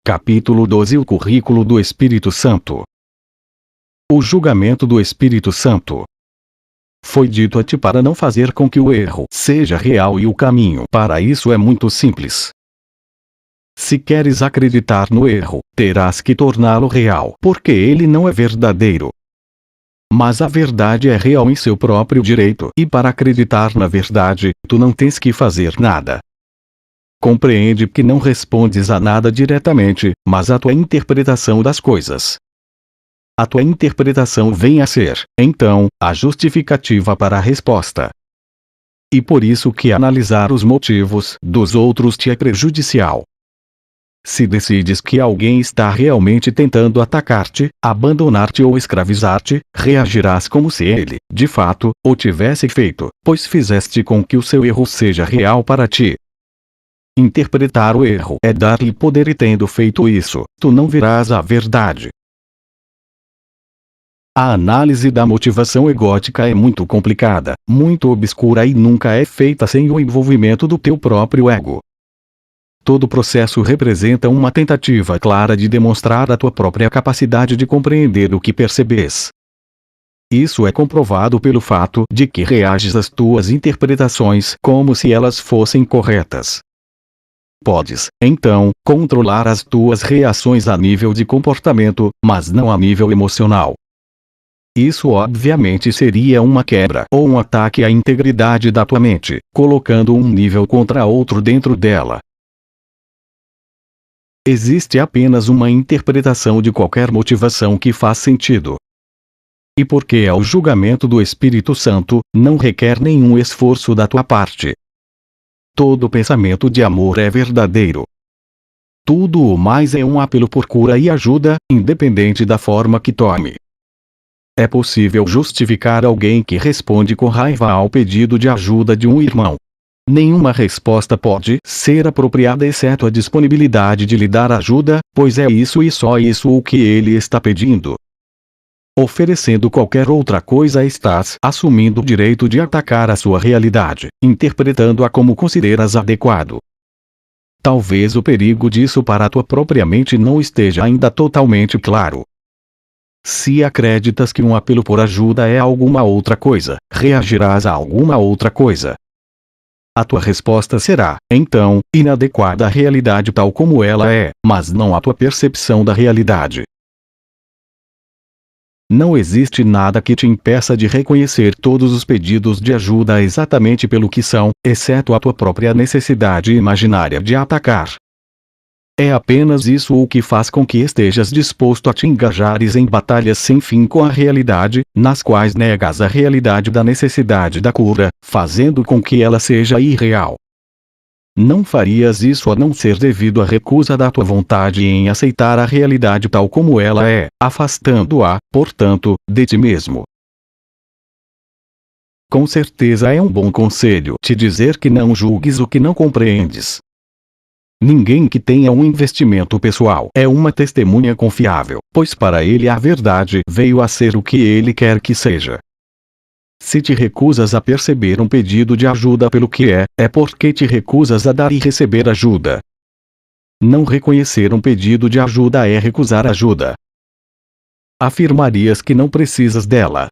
Capítulo 12. O currículo do Espírito Santo. O julgamento do Espírito Santo. Foi dito a ti para não fazer com que o erro seja real, e o caminho para isso é muito simples. Se queres acreditar no erro, terás que torná-lo real, porque ele não é verdadeiro. Mas a verdade é real em seu próprio direito, e para acreditar na verdade, tu não tens que fazer nada. Compreende que não respondes a nada diretamente, mas a tua interpretação das coisas. A tua interpretação vem a ser, então, a justificativa para a resposta. E por isso que analisar os motivos dos outros te é prejudicial. Se decides que alguém está realmente tentando atacar-te, abandonar-te ou escravizar-te, reagirás como se ele, de fato, o tivesse feito, pois fizeste com que o seu erro seja real para ti. Interpretar o erro é dar-lhe poder, e tendo feito isso, tu não verás a verdade. A análise da motivação egótica é muito complicada, muito obscura e nunca é feita sem o envolvimento do teu próprio ego. Todo o processo representa uma tentativa clara de demonstrar a tua própria capacidade de compreender o que percebes. Isso é comprovado pelo fato de que reages às tuas interpretações como se elas fossem corretas. Podes, então, controlar as tuas reações a nível de comportamento, mas não a nível emocional. Isso obviamente seria uma quebra ou um ataque à integridade da tua mente, colocando um nível contra outro dentro dela. Existe apenas uma interpretação de qualquer motivação que faz sentido. E porque é o julgamento do Espírito Santo, não requer nenhum esforço da tua parte. Todo pensamento de amor é verdadeiro. Tudo o mais é um apelo por cura e ajuda, independente da forma que tome. É possível justificar alguém que responde com raiva ao pedido de ajuda de um irmão. Nenhuma resposta pode ser apropriada exceto a disponibilidade de lhe dar ajuda, pois é isso e só isso o que ele está pedindo. Oferecendo qualquer outra coisa, estás assumindo o direito de atacar a sua realidade, interpretando-a como consideras adequado. Talvez o perigo disso para a tua própria mente não esteja ainda totalmente claro. Se acreditas que um apelo por ajuda é alguma outra coisa, reagirás a alguma outra coisa. A tua resposta será, então, inadequada à realidade tal como ela é, mas não à tua percepção da realidade. Não existe nada que te impeça de reconhecer todos os pedidos de ajuda exatamente pelo que são, exceto a tua própria necessidade imaginária de atacar. É apenas isso o que faz com que estejas disposto a te engajares em batalhas sem fim com a realidade, nas quais negas a realidade da necessidade da cura, fazendo com que ela seja irreal. Não farias isso a não ser devido à recusa da tua vontade em aceitar a realidade tal como ela é, afastando-a, portanto, de ti mesmo. Com certeza é um bom conselho te dizer que não julgues o que não compreendes. Ninguém que tenha um investimento pessoal é uma testemunha confiável, pois para ele a verdade veio a ser o que ele quer que seja. Se te recusas a perceber um pedido de ajuda pelo que é porque te recusas a dar e receber ajuda. Não reconhecer um pedido de ajuda é recusar ajuda. Afirmarias que não precisas dela.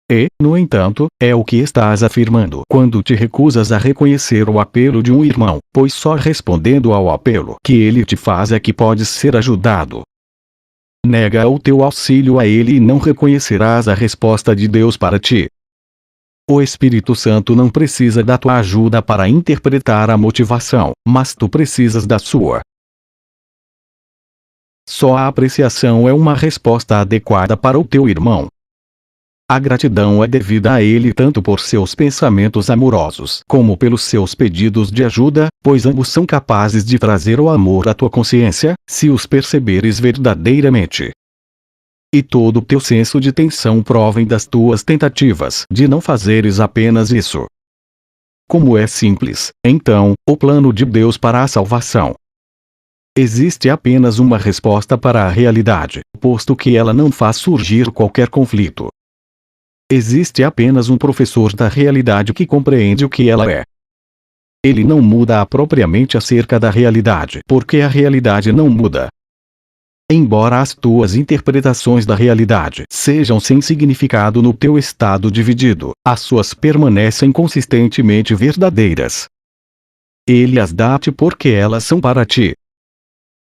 E, no entanto, é o que estás afirmando quando te recusas a reconhecer o apelo de um irmão, pois só respondendo ao apelo que ele te faz é que podes ser ajudado. Nega o teu auxílio a ele e não reconhecerás a resposta de Deus para ti. O Espírito Santo não precisa da tua ajuda para interpretar a motivação, mas tu precisas da sua. Só a apreciação é uma resposta adequada para o teu irmão. A gratidão é devida a ele tanto por seus pensamentos amorosos como pelos seus pedidos de ajuda, pois ambos são capazes de trazer o amor à tua consciência, se os perceberes verdadeiramente. E todo o teu senso de tensão provém das tuas tentativas de não fazeres apenas isso. Como é simples, então, o plano de Deus para a salvação. Existe apenas uma resposta para a realidade, posto que ela não faz surgir qualquer conflito. Existe apenas um professor da realidade que compreende o que ela é. Ele não muda propriamente acerca da realidade, porque a realidade não muda. Embora as tuas interpretações da realidade sejam sem significado no teu estado dividido, as suas permanecem consistentemente verdadeiras. Ele as dá-te porque elas são para ti.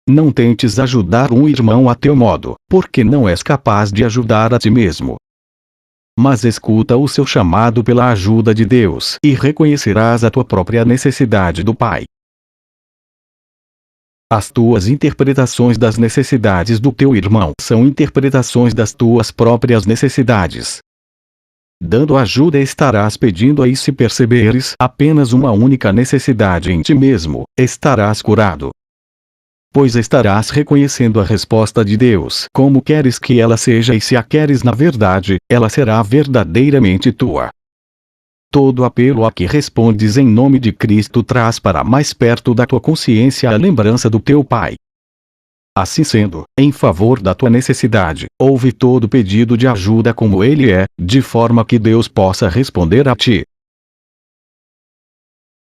Não tentes ajudar um irmão a teu modo, porque não és capaz de ajudar a ti mesmo. Mas escuta o seu chamado pela ajuda de Deus e reconhecerás a tua própria necessidade do Pai. As tuas interpretações das necessidades do teu irmão são interpretações das tuas próprias necessidades. Dando ajuda estarás pedindo, e se perceberes apenas uma única necessidade em ti mesmo, estarás curado. Pois estarás reconhecendo a resposta de Deus como queres que ela seja, e se a queres na verdade, ela será verdadeiramente tua. Todo apelo a que respondes em nome de Cristo traz para mais perto da tua consciência a lembrança do teu Pai. Assim sendo, em favor da tua necessidade, ouve todo pedido de ajuda como ele é, de forma que Deus possa responder a ti.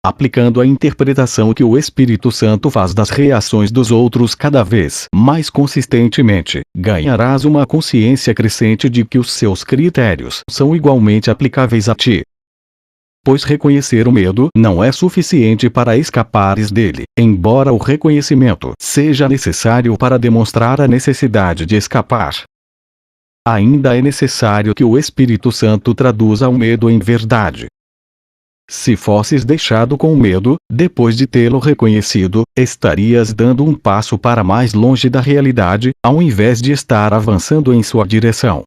Aplicando a interpretação que o Espírito Santo faz das reações dos outros cada vez mais consistentemente, ganharás uma consciência crescente de que os seus critérios são igualmente aplicáveis a ti. Pois reconhecer o medo não é suficiente para escapares dele, embora o reconhecimento seja necessário para demonstrar a necessidade de escapar. Ainda é necessário que o Espírito Santo traduza o medo em verdade. Se fosses deixado com o medo, depois de tê-lo reconhecido, estarias dando um passo para mais longe da realidade, ao invés de estar avançando em sua direção.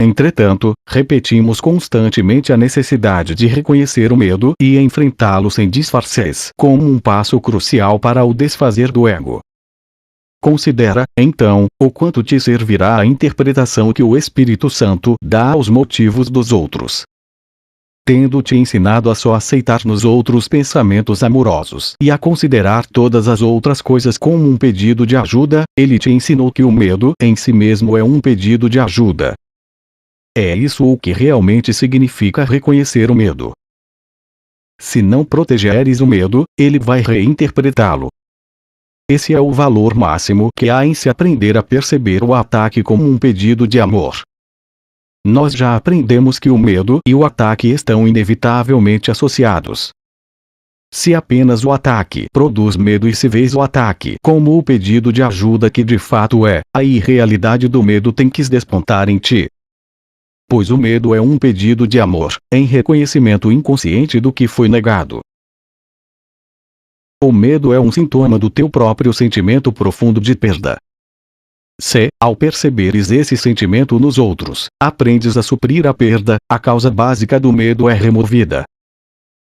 Entretanto, repetimos constantemente a necessidade de reconhecer o medo e enfrentá-lo sem disfarces, como um passo crucial para o desfazer do ego. Considera, então, o quanto te servirá a interpretação que o Espírito Santo dá aos motivos dos outros. Tendo-te ensinado a só aceitar nos outros pensamentos amorosos e a considerar todas as outras coisas como um pedido de ajuda, ele te ensinou que o medo em si mesmo é um pedido de ajuda. É isso o que realmente significa reconhecer o medo. Se não protegeres o medo, ele vai reinterpretá-lo. Esse é o valor máximo que há em se aprender a perceber o ataque como um pedido de amor. Nós já aprendemos que o medo e o ataque estão inevitavelmente associados. Se apenas o ataque produz medo e se vês o ataque como o pedido de ajuda que de fato é, a irrealidade do medo tem que despontar em ti. Pois o medo é um pedido de amor, em reconhecimento inconsciente do que foi negado. O medo é um sintoma do teu próprio sentimento profundo de perda. Se, ao perceberes esse sentimento nos outros, aprendes a suprir a perda, a causa básica do medo é removida.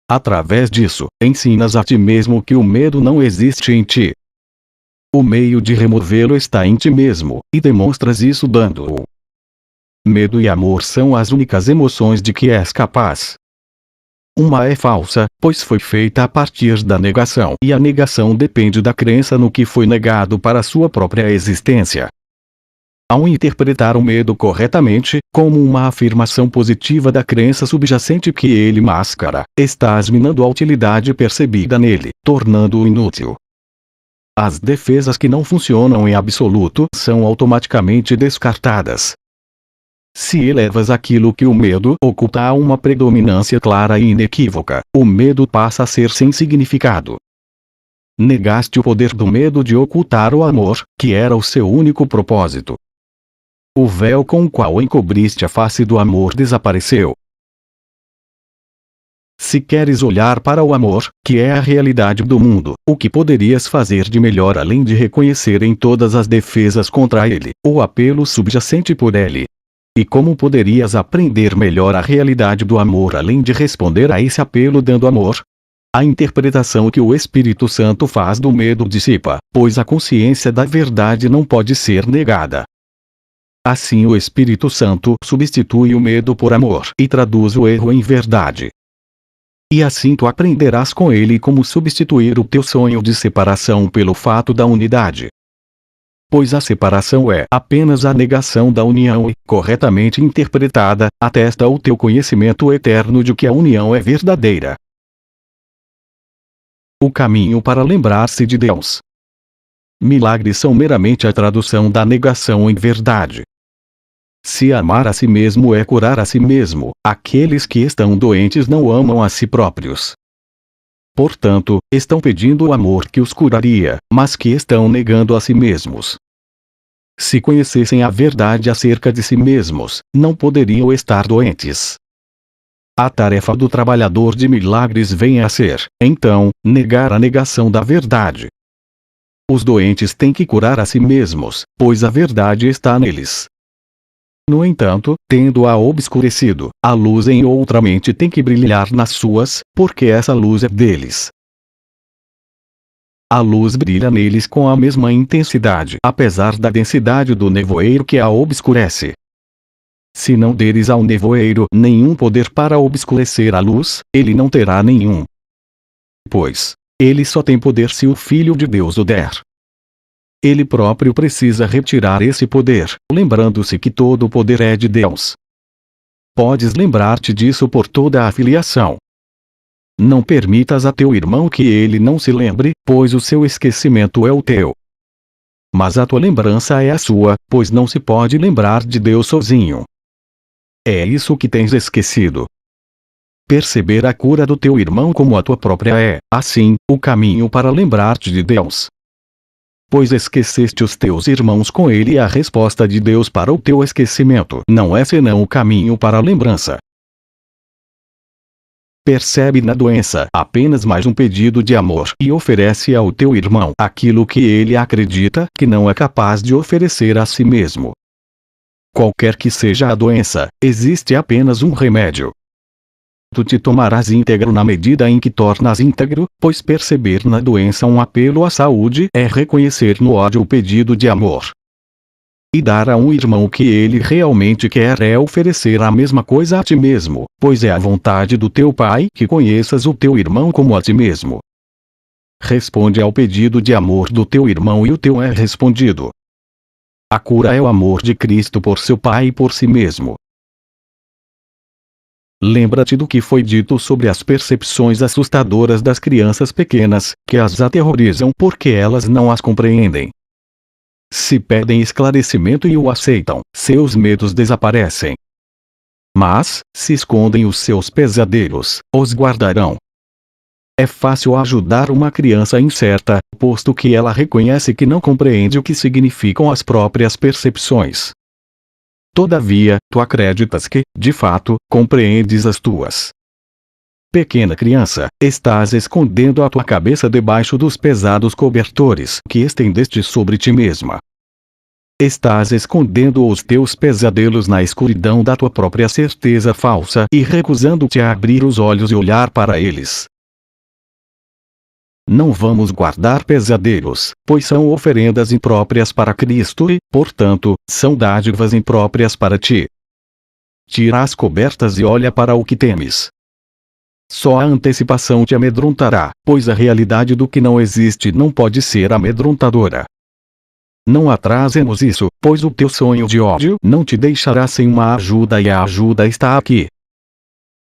Através disso, ensinas a ti mesmo que o medo não existe em ti. O meio de removê-lo está em ti mesmo, e demonstras isso dando-o. Medo e amor são as únicas emoções de que és capaz. Uma é falsa, pois foi feita a partir da negação, e a negação depende da crença no que foi negado para sua própria existência. Ao interpretar o medo corretamente, como uma afirmação positiva da crença subjacente que ele mascara, estás minando a utilidade percebida nele, tornando-o inútil. As defesas que não funcionam em absoluto são automaticamente descartadas. Se elevas aquilo que o medo oculta a uma predominância clara e inequívoca, o medo passa a ser sem significado. Negaste o poder do medo de ocultar o amor, que era o seu único propósito. O véu com o qual encobriste a face do amor desapareceu. Se queres olhar para o amor, que é a realidade do mundo, o que poderias fazer de melhor além de reconhecer em todas as defesas contra ele, o apelo subjacente por ele? E como poderias aprender melhor a realidade do amor além de responder a esse apelo dando amor? A interpretação que o Espírito Santo faz do medo dissipa, pois a consciência da verdade não pode ser negada. Assim o Espírito Santo substitui o medo por amor e traduz o erro em verdade. E assim tu aprenderás com ele como substituir o teu sonho de separação pelo fato da unidade. Pois a separação é apenas a negação da união e, corretamente interpretada, atesta o teu conhecimento eterno de que a união é verdadeira. O caminho para lembrar-se de Deus. milagres são meramente a tradução da negação em verdade. Se amar a si mesmo é curar a si mesmo, aqueles que estão doentes não amam a si próprios. Portanto, estão pedindo o amor que os curaria, mas que estão negando a si mesmos. Se conhecessem a verdade acerca de si mesmos, não poderiam estar doentes. A tarefa do trabalhador de milagres vem a ser, então, negar a negação da verdade. Os doentes têm que curar a si mesmos, pois a verdade está neles. No entanto, tendo-a obscurecido, a luz em outra mente tem que brilhar nas suas, porque essa luz é deles. A luz brilha neles com a mesma intensidade, apesar da densidade do nevoeiro que a obscurece. Se não deres ao nevoeiro nenhum poder para obscurecer a luz, ele não terá nenhum. Pois, ele só tem poder se o Filho de Deus o der. Ele próprio precisa retirar esse poder, lembrando-se que todo o poder é de Deus. Podes lembrar-te disso por toda a filiação. Não permitas a teu irmão que ele não se lembre, pois o seu esquecimento é o teu. Mas a tua lembrança é a sua, pois não se pode lembrar de Deus sozinho. É isso que tens esquecido. Perceber a cura do teu irmão como a tua própria é, assim, o caminho para lembrar-te de Deus. Pois esqueceste os teus irmãos com ele e a resposta de Deus para o teu esquecimento não é senão o caminho para a lembrança. Percebe na doença apenas mais um pedido de amor e oferece ao teu irmão aquilo que ele acredita que não é capaz de oferecer a si mesmo. Qualquer que seja a doença, existe apenas um remédio. Tu te tomarás íntegro na medida em que tornas íntegro, pois perceber na doença um apelo à saúde é reconhecer no ódio o pedido de amor. E dar a um irmão o que ele realmente quer é oferecer a mesma coisa a ti mesmo, pois é a vontade do teu Pai que conheças o teu irmão como a ti mesmo. Responde ao pedido de amor do teu irmão e o teu é respondido. A cura é o amor de Cristo por seu Pai e por si mesmo. Lembra-te do que foi dito sobre as percepções assustadoras das crianças pequenas, que as aterrorizam porque elas não as compreendem. Se pedem esclarecimento e o aceitam, seus medos desaparecem. Mas, se escondem os seus pesadelos, os guardarão. É fácil ajudar uma criança incerta, posto que ela reconhece que não compreende o que significam as próprias percepções. Todavia, tu acreditas que, de fato, compreendes as tuas. Pequena criança, estás escondendo a tua cabeça debaixo dos pesados cobertores que estendeste sobre ti mesma. Estás escondendo os teus pesadelos na escuridão da tua própria certeza falsa e recusando-te a abrir os olhos e olhar para eles. Não vamos guardar pesadelos, pois são oferendas impróprias para Cristo e, portanto, são dádivas impróprias para ti. Tira as cobertas e olha para o que temes. Só a antecipação te amedrontará, pois a realidade do que não existe não pode ser amedrontadora. Não atrasemos isso, pois o teu sonho de ódio não te deixará sem uma ajuda e a ajuda está aqui.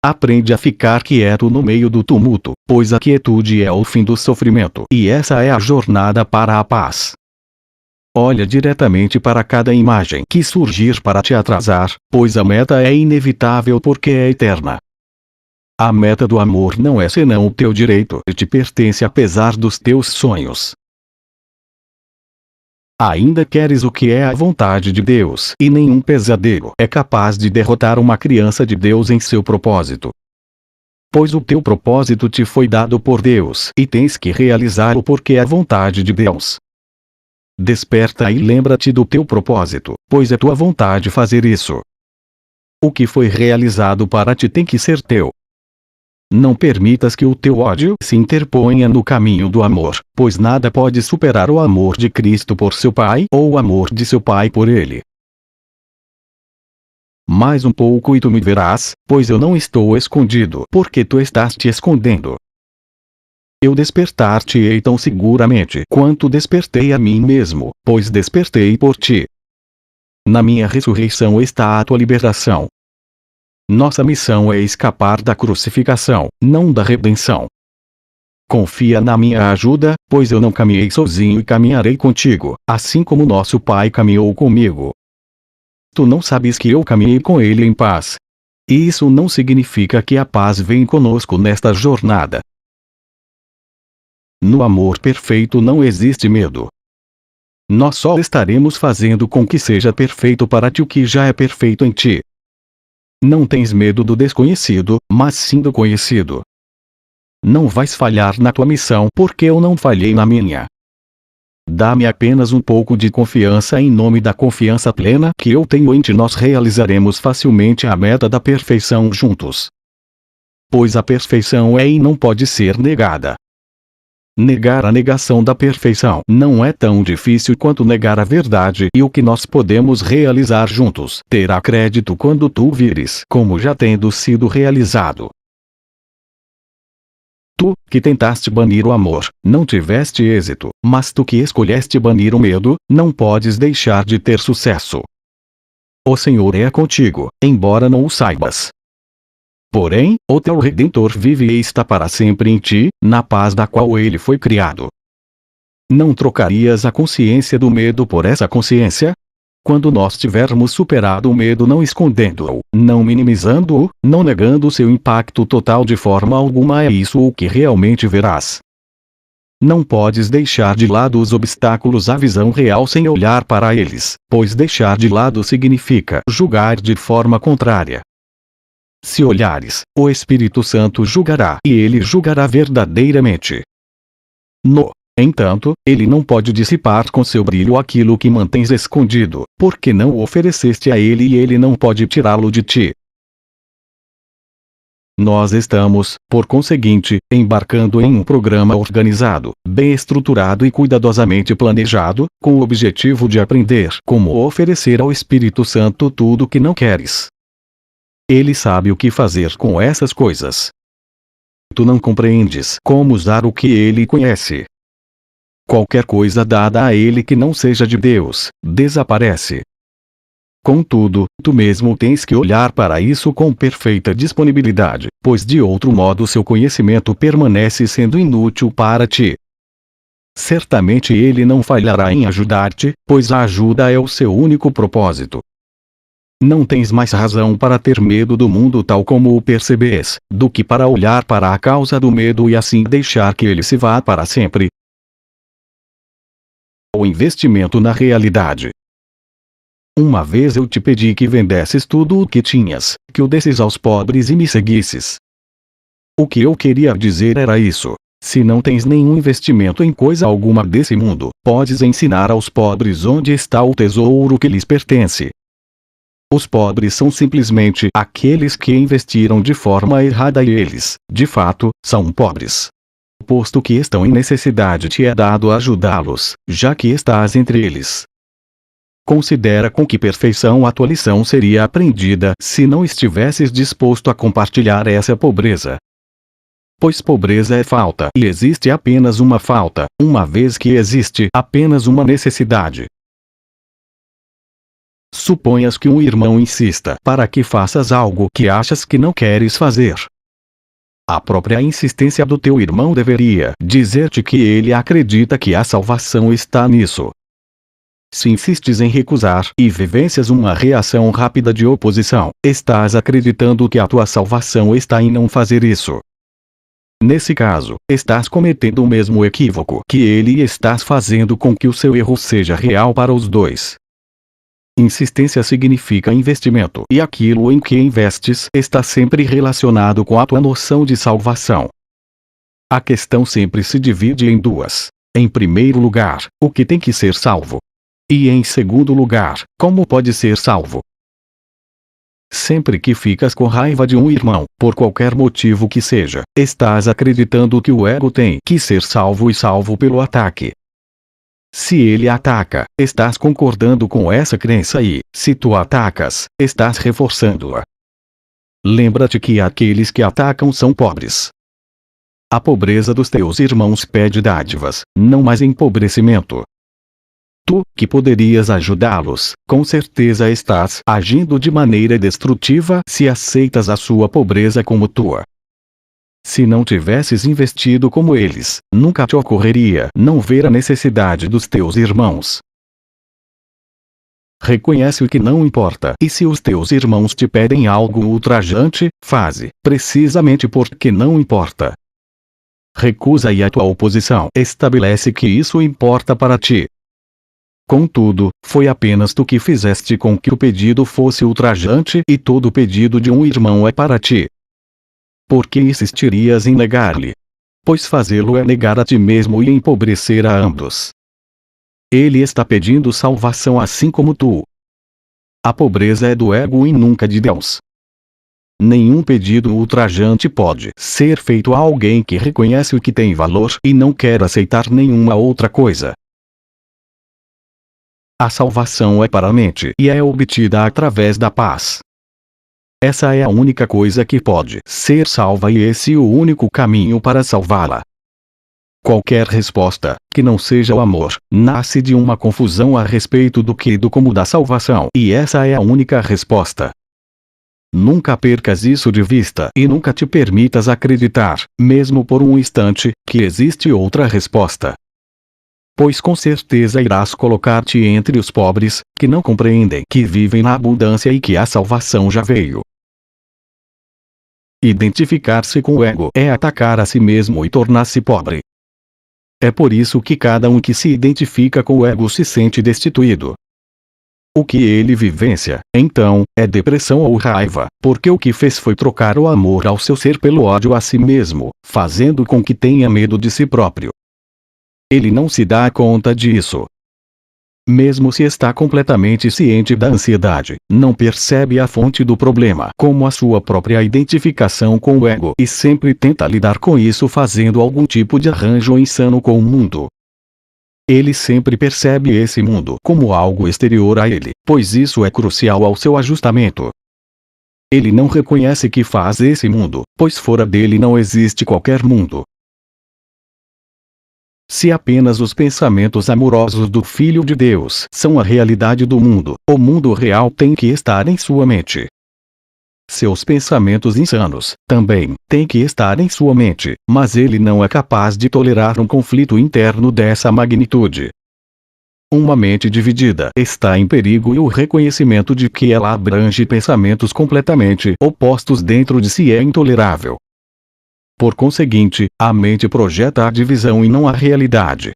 Aprende a ficar quieto no meio do tumulto, pois a quietude é o fim do sofrimento e essa é a jornada para a paz. Olha diretamente para cada imagem que surgir para te atrasar, pois a meta é inevitável porque é eterna. A meta do amor não é senão o teu direito e te pertence apesar dos teus sonhos. Ainda queres o que é a vontade de Deus, e nenhum pesadelo é capaz de derrotar uma criança de Deus em seu propósito. Pois o teu propósito te foi dado por Deus, e tens que realizá-lo porque é a vontade de Deus. Desperta e lembra-te do teu propósito, pois é tua vontade fazer isso. O que foi realizado para ti tem que ser teu. Não permitas que o teu ódio se interponha no caminho do amor, pois nada pode superar o amor de Cristo por seu Pai ou o amor de seu Pai por ele. Mais um pouco e tu me verás, pois eu não estou escondido, porque tu estás te escondendo. Eu despertar-te-ei tão seguramente quanto despertei a mim mesmo, pois despertei por ti. Na minha ressurreição está a tua liberação. Nossa missão é escapar da crucificação, não da redenção. Confia na minha ajuda, pois eu não caminhei sozinho e caminharei contigo, assim como nosso Pai caminhou comigo. Tu não sabes que eu caminhei com ele em paz. E isso não significa que a paz vem conosco nesta jornada. No amor perfeito não existe medo. Nós só estaremos fazendo com que seja perfeito para ti o que já é perfeito em ti. Não tens medo do desconhecido, mas sim do conhecido. Não vais falhar na tua missão porque eu não falhei na minha. Dá-me apenas um pouco de confiança em nome da confiança plena que eu tenho em ti. Nós realizaremos facilmente a meta da perfeição juntos. Pois a perfeição é e não pode ser negada. Negar a negação da perfeição não é tão difícil quanto negar a verdade, e o que nós podemos realizar juntos terá crédito quando tu vires como já tendo sido realizado. Tu, que tentaste banir o amor, não tiveste êxito, mas tu que escolheste banir o medo, não podes deixar de ter sucesso. O Senhor é contigo, embora não o saibas. Porém, o teu Redentor vive e está para sempre em ti, na paz da qual ele foi criado. Não trocarias a consciência do medo por essa consciência? Quando nós tivermos superado o medo, não escondendo-o, não minimizando-o, não negando seu impacto total de forma alguma, é isso o que realmente verás. Não podes deixar de lado os obstáculos à visão real sem olhar para eles, pois deixar de lado significa julgar de forma contrária. Se olhares, o Espírito Santo julgará, e ele julgará verdadeiramente. No entanto, ele não pode dissipar com seu brilho aquilo que mantens escondido, porque não o ofereceste a ele e ele não pode tirá-lo de ti. Nós estamos, por conseguinte, embarcando em um programa organizado, bem estruturado e cuidadosamente planejado, com o objetivo de aprender como oferecer ao Espírito Santo tudo o que não queres. Ele sabe o que fazer com essas coisas. Tu não compreendes como usar o que ele conhece. Qualquer coisa dada a ele que não seja de Deus, desaparece. Contudo, tu mesmo tens que olhar para isso com perfeita disponibilidade, pois de outro modo seu conhecimento permanece sendo inútil para ti. Certamente ele não falhará em ajudar-te, pois a ajuda é o seu único propósito. Não tens mais razão para ter medo do mundo tal como o percebes, do que para olhar para a causa do medo e assim deixar que ele se vá para sempre. O investimento na realidade. Uma vez eu te pedi que vendesses tudo o que tinhas, que o desses aos pobres e me seguisses. O que eu queria dizer era isso. Se não tens nenhum investimento em coisa alguma desse mundo, podes ensinar aos pobres onde está o tesouro que lhes pertence. Os pobres são simplesmente aqueles que investiram de forma errada e eles, de fato, são pobres. Posto que estão em necessidade, te é dado ajudá-los, já que estás entre eles. Considera com que perfeição a tua lição seria aprendida se não estivesses disposto a compartilhar essa pobreza. Pois pobreza é falta e existe apenas uma falta, uma vez que existe apenas uma necessidade. Suponhas que um irmão insista para que faças algo que achas que não queres fazer. A própria insistência do teu irmão deveria dizer-te que ele acredita que a salvação está nisso. Se insistes em recusar e vivencias uma reação rápida de oposição, estás acreditando que a tua salvação está em não fazer isso. Nesse caso, estás cometendo o mesmo equívoco que ele e estás fazendo com que o seu erro seja real para os dois. Insistência significa investimento, e aquilo em que investes está sempre relacionado com a tua noção de salvação. A questão sempre se divide em duas. Em primeiro lugar, o que tem que ser salvo. E em segundo lugar, como pode ser salvo. Sempre que ficas com raiva de um irmão, por qualquer motivo que seja, estás acreditando que o ego tem que ser salvo e salvo pelo ataque. Se ele ataca, estás concordando com essa crença e, se tu atacas, estás reforçando-a. Lembra-te que aqueles que atacam são pobres. A pobreza dos teus irmãos pede dádivas, não mais empobrecimento. Tu, que poderias ajudá-los, com certeza estás agindo de maneira destrutiva se aceitas a sua pobreza como tua. Se não tivesses investido como eles, nunca te ocorreria não ver a necessidade dos teus irmãos. Reconhece o que não importa, e se os teus irmãos te pedem algo ultrajante, faze, precisamente porque não importa. Recusa e a tua oposição estabelece que isso importa para ti. Contudo, foi apenas tu que fizeste com que o pedido fosse ultrajante e todo pedido de um irmão é para ti. Por que insistirias em negar-lhe? Pois fazê-lo é negar a ti mesmo e empobrecer a ambos. Ele está pedindo salvação assim como tu. A pobreza é do ego e nunca de Deus. Nenhum pedido ultrajante pode ser feito a alguém que reconhece o que tem valor e não quer aceitar nenhuma outra coisa. A salvação é para a mente e é obtida através da paz. Essa é a única coisa que pode ser salva e esse o único caminho para salvá-la. Qualquer resposta, que não seja o amor, nasce de uma confusão a respeito do que e do como da salvação, e essa é a única resposta. Nunca percas isso de vista e nunca te permitas acreditar, mesmo por um instante, que existe outra resposta. Pois com certeza irás colocar-te entre os pobres, que não compreendem que vivem na abundância e que a salvação já veio. Identificar-se com o ego é atacar a si mesmo e tornar-se pobre. É por isso que cada um que se identifica com o ego se sente destituído. O que ele vivencia, então, é depressão ou raiva, porque o que fez foi trocar o amor ao seu ser pelo ódio a si mesmo, fazendo com que tenha medo de si próprio. Ele não se dá conta disso. Mesmo se está completamente ciente da ansiedade, não percebe a fonte do problema como a sua própria identificação com o ego e sempre tenta lidar com isso fazendo algum tipo de arranjo insano com o mundo. Ele sempre percebe esse mundo como algo exterior a ele, pois isso é crucial ao seu ajustamento. Ele não reconhece que faz esse mundo, pois fora dele não existe qualquer mundo. Se apenas os pensamentos amorosos do Filho de Deus são a realidade do mundo, o mundo real tem que estar em sua mente. Seus pensamentos insanos, também, têm que estar em sua mente, mas ele não é capaz de tolerar um conflito interno dessa magnitude. Uma mente dividida está em perigo e o reconhecimento de que ela abrange pensamentos completamente opostos dentro de si é intolerável. Por conseguinte, a mente projeta a divisão e não a realidade.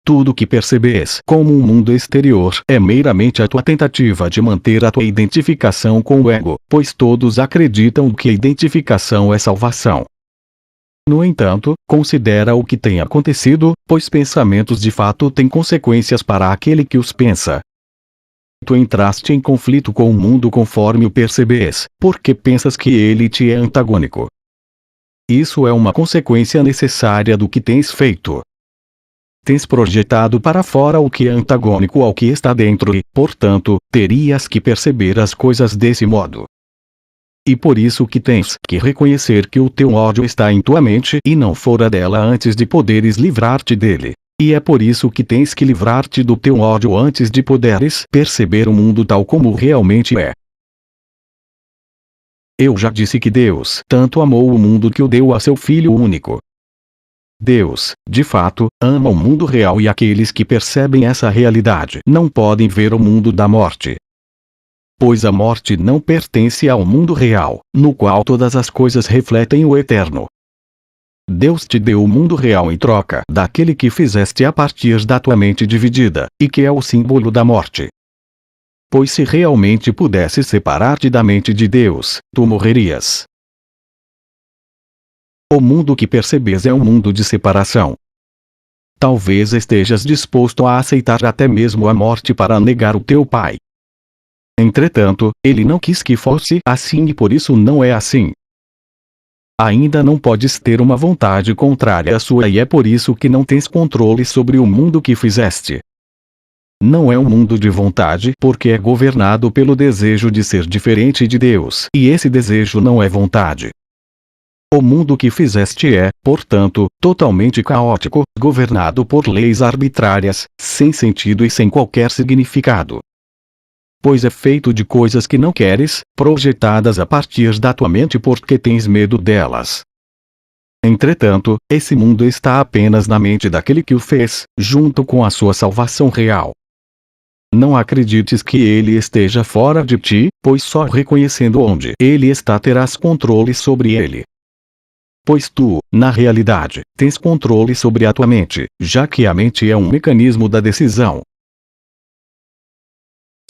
Tudo que percebes como um mundo exterior é meramente a tua tentativa de manter a tua identificação com o ego, pois todos acreditam que a identificação é salvação. No entanto, considera o que tem acontecido, pois pensamentos de fato têm consequências para aquele que os pensa. Tu entraste em conflito com o mundo conforme o percebes, porque pensas que ele te é antagônico. Isso é uma consequência necessária do que tens feito. Tens projetado para fora o que é antagônico ao que está dentro e, portanto, terias que perceber as coisas desse modo. E por isso que tens que reconhecer que o teu ódio está em tua mente e não fora dela antes de poderes livrar-te dele. E é por isso que tens que livrar-te do teu ódio antes de poderes perceber o mundo tal como realmente é. Eu já disse que Deus tanto amou o mundo que o deu a seu Filho único. Deus, de fato, ama o mundo real e aqueles que percebem essa realidade não podem ver o mundo da morte. Pois a morte não pertence ao mundo real, no qual todas as coisas refletem o eterno. Deus te deu o mundo real em troca daquele que fizeste a partir da tua mente dividida, e que é o símbolo da morte. Pois se realmente pudesse separar-te da mente de Deus, tu morrerias. O mundo que percebes é um mundo de separação. Talvez estejas disposto a aceitar até mesmo a morte para negar o teu pai. Entretanto, ele não quis que fosse assim e por isso não é assim. Ainda não podes ter uma vontade contrária à sua e é por isso que não tens controle sobre o mundo que fizeste. Não é um mundo de vontade porque é governado pelo desejo de ser diferente de Deus, e esse desejo não é vontade. O mundo que fizeste é, portanto, totalmente caótico, governado por leis arbitrárias, sem sentido e sem qualquer significado. Pois é feito de coisas que não queres, projetadas a partir da tua mente porque tens medo delas. Entretanto, esse mundo está apenas na mente daquele que o fez, junto com a sua salvação real. Não acredites que ele esteja fora de ti, pois só reconhecendo onde ele está terás controle sobre ele. Pois tu, na realidade, tens controle sobre a tua mente, já que a mente é um mecanismo da decisão.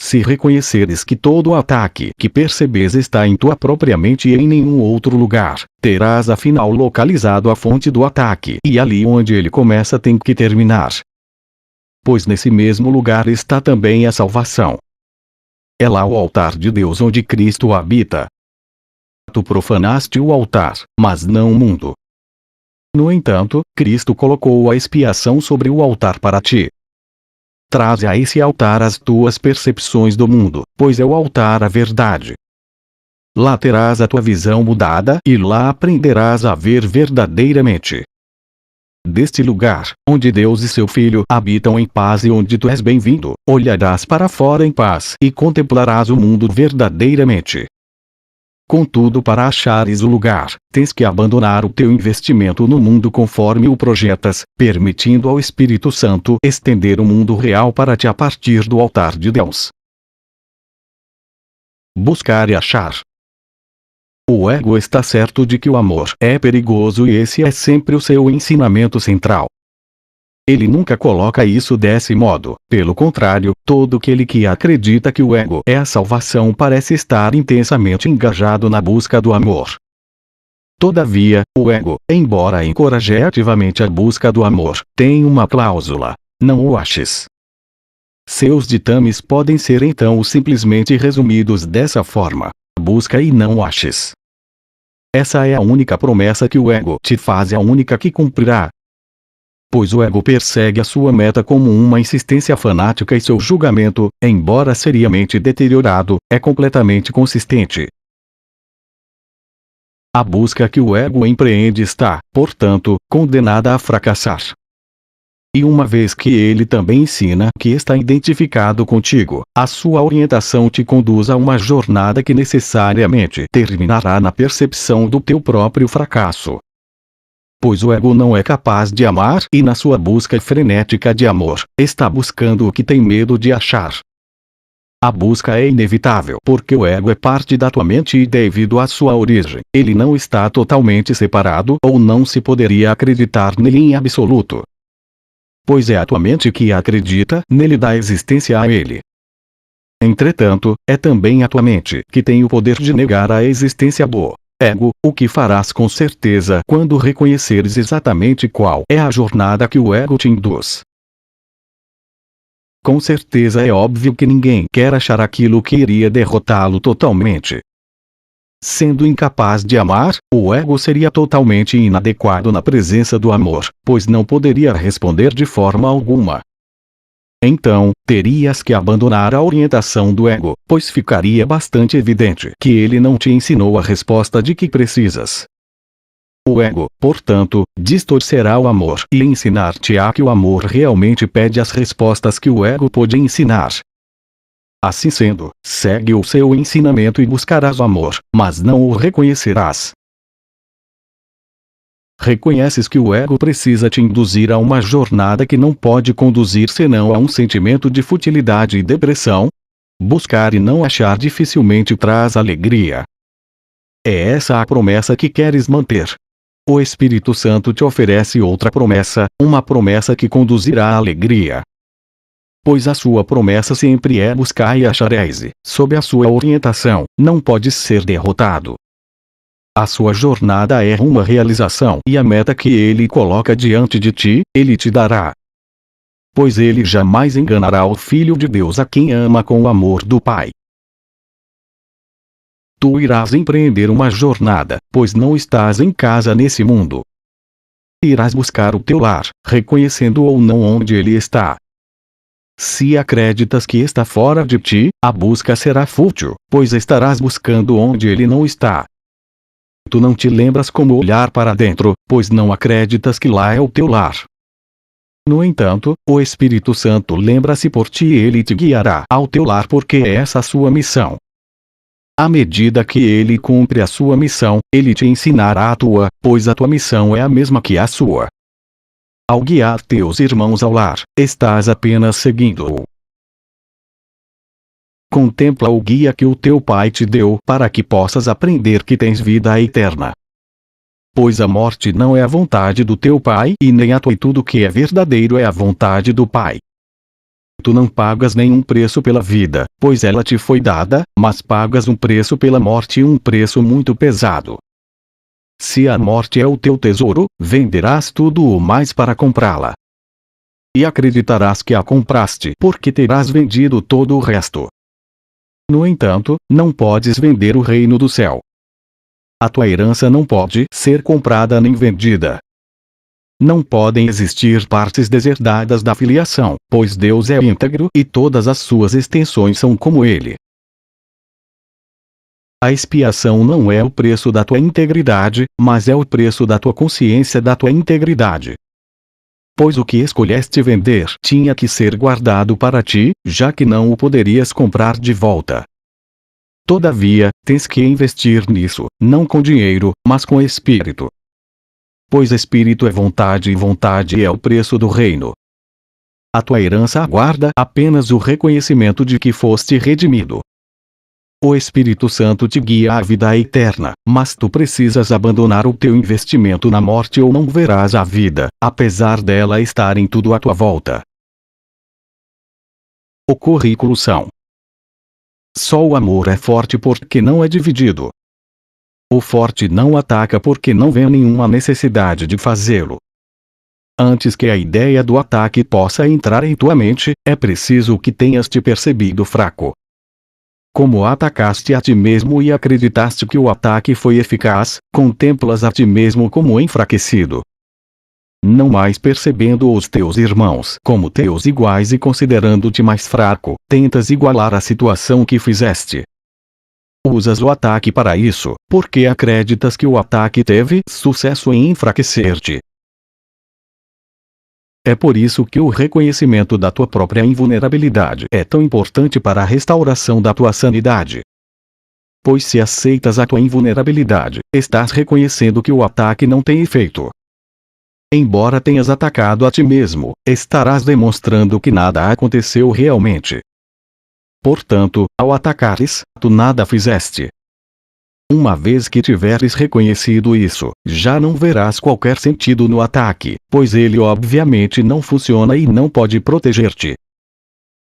Se reconheceres que todo o ataque que percebes está em tua própria mente e em nenhum outro lugar, terás afinal localizado a fonte do ataque e ali onde ele começa tem que terminar. Pois nesse mesmo lugar está também a salvação. É lá o altar de Deus onde Cristo habita. Tu profanaste o altar, mas não o mundo. No entanto, Cristo colocou a expiação sobre o altar para ti. Traze a esse altar as tuas percepções do mundo, pois é o altar a verdade. Lá terás a tua visão mudada e lá aprenderás a ver verdadeiramente. Deste lugar, onde Deus e seu Filho habitam em paz e onde tu és bem-vindo, olharás para fora em paz e contemplarás o mundo verdadeiramente. Contudo, para achares o lugar, tens que abandonar o teu investimento no mundo conforme o projetas, permitindo ao Espírito Santo estender o mundo real para ti a partir do altar de Deus. Buscar e achar. O ego está certo de que o amor é perigoso e esse é sempre o seu ensinamento central. Ele nunca coloca isso desse modo, pelo contrário, todo aquele que acredita que o ego é a salvação parece estar intensamente engajado na busca do amor. Todavia, o ego, embora encoraje ativamente a busca do amor, tem uma cláusula: não o aches. Seus ditames podem ser então simplesmente resumidos dessa forma: busca e não o aches. Essa é a única promessa que o ego te faz e a única que cumprirá. Pois o ego persegue a sua meta como uma insistência fanática e seu julgamento, embora seriamente deteriorado, é completamente consistente. A busca que o ego empreende está, portanto, condenada a fracassar. E uma vez que ele também ensina que está identificado contigo, a sua orientação te conduz a uma jornada que necessariamente terminará na percepção do teu próprio fracasso. Pois o ego não é capaz de amar e na sua busca frenética de amor, está buscando o que tem medo de achar. A busca é inevitável porque o ego é parte da tua mente e devido à sua origem, ele não está totalmente separado ou não se poderia acreditar nele em absoluto. Pois é a tua mente que acredita nele dá existência a ele. Entretanto, é também a tua mente que tem o poder de negar a existência do ego, o que farás com certeza quando reconheceres exatamente qual é a jornada que o ego te induz. Com certeza é óbvio que ninguém quer achar aquilo que iria derrotá-lo totalmente. Sendo incapaz de amar, o ego seria totalmente inadequado na presença do amor, pois não poderia responder de forma alguma. Então, terias que abandonar a orientação do ego, pois ficaria bastante evidente que ele não te ensinou a resposta de que precisas. O ego, portanto, distorcerá o amor e ensinar-te-á que o amor realmente pede as respostas que o ego pode ensinar. Assim sendo, segue o seu ensinamento e buscarás o amor, mas não o reconhecerás. Reconheces que o ego precisa te induzir a uma jornada que não pode conduzir senão a um sentimento de futilidade e depressão? Buscar e não achar dificilmente traz alegria. É essa a promessa que queres manter. O Espírito Santo te oferece outra promessa, uma promessa que conduzirá à alegria. Pois a sua promessa sempre é buscar e achareis, e, sob a sua orientação, não podes ser derrotado. A sua jornada é uma realização e a meta que ele coloca diante de ti, ele te dará. Pois ele jamais enganará o Filho de Deus a quem ama com o amor do Pai. Tu irás empreender uma jornada, pois não estás em casa nesse mundo. Irás buscar o teu lar, reconhecendo ou não onde ele está. Se acreditas que está fora de ti, a busca será fútil, pois estarás buscando onde ele não está. Tu não te lembras como olhar para dentro, pois não acreditas que lá é o teu lar. No entanto, o Espírito Santo lembra-se por ti e ele te guiará ao teu lar porque é essa a sua missão. À medida que ele cumpre a sua missão, ele te ensinará a tua, pois a tua missão é a mesma que a sua. Ao guiar teus irmãos ao lar, estás apenas seguindo-o. Contempla o guia que o teu pai te deu para que possas aprender que tens vida eterna. Pois a morte não é a vontade do teu pai e nem a tua, e tudo que é verdadeiro é a vontade do pai. Tu não pagas nenhum preço pela vida, pois ela te foi dada, mas pagas um preço pela morte, um preço muito pesado. Se a morte é o teu tesouro, venderás tudo o mais para comprá-la. E acreditarás que a compraste porque terás vendido todo o resto. No entanto, não podes vender o reino do céu. A tua herança não pode ser comprada nem vendida. Não podem existir partes deserdadas da filiação, pois Deus é íntegro e todas as suas extensões são como Ele. A expiação não é o preço da tua integridade, mas é o preço da tua consciência da tua integridade. Pois o que escolheste vender tinha que ser guardado para ti, já que não o poderias comprar de volta. Todavia, tens que investir nisso, não com dinheiro, mas com espírito. Pois espírito é vontade e vontade é o preço do reino. A tua herança aguarda apenas o reconhecimento de que foste redimido. O Espírito Santo te guia à vida eterna, mas tu precisas abandonar o teu investimento na morte ou não verás a vida, apesar dela estar em tudo à tua volta. O currículo são: só o amor é forte porque não é dividido. O forte não ataca porque não vê nenhuma necessidade de fazê-lo. Antes que a ideia do ataque possa entrar em tua mente, é preciso que tenhas te percebido fraco. Como atacaste a ti mesmo e acreditaste que o ataque foi eficaz, contemplas a ti mesmo como enfraquecido. Não mais percebendo os teus irmãos como teus iguais e considerando-te mais fraco, tentas igualar a situação que fizeste. Usas o ataque para isso, porque acreditas que o ataque teve sucesso em enfraquecer-te. É por isso que o reconhecimento da tua própria invulnerabilidade é tão importante para a restauração da tua sanidade. Pois se aceitas a tua invulnerabilidade, estás reconhecendo que o ataque não tem efeito. Embora tenhas atacado a ti mesmo, estarás demonstrando que nada aconteceu realmente. Portanto, ao atacares, tu nada fizeste. Uma vez que tiveres reconhecido isso, já não verás qualquer sentido no ataque, pois ele obviamente não funciona e não pode proteger-te.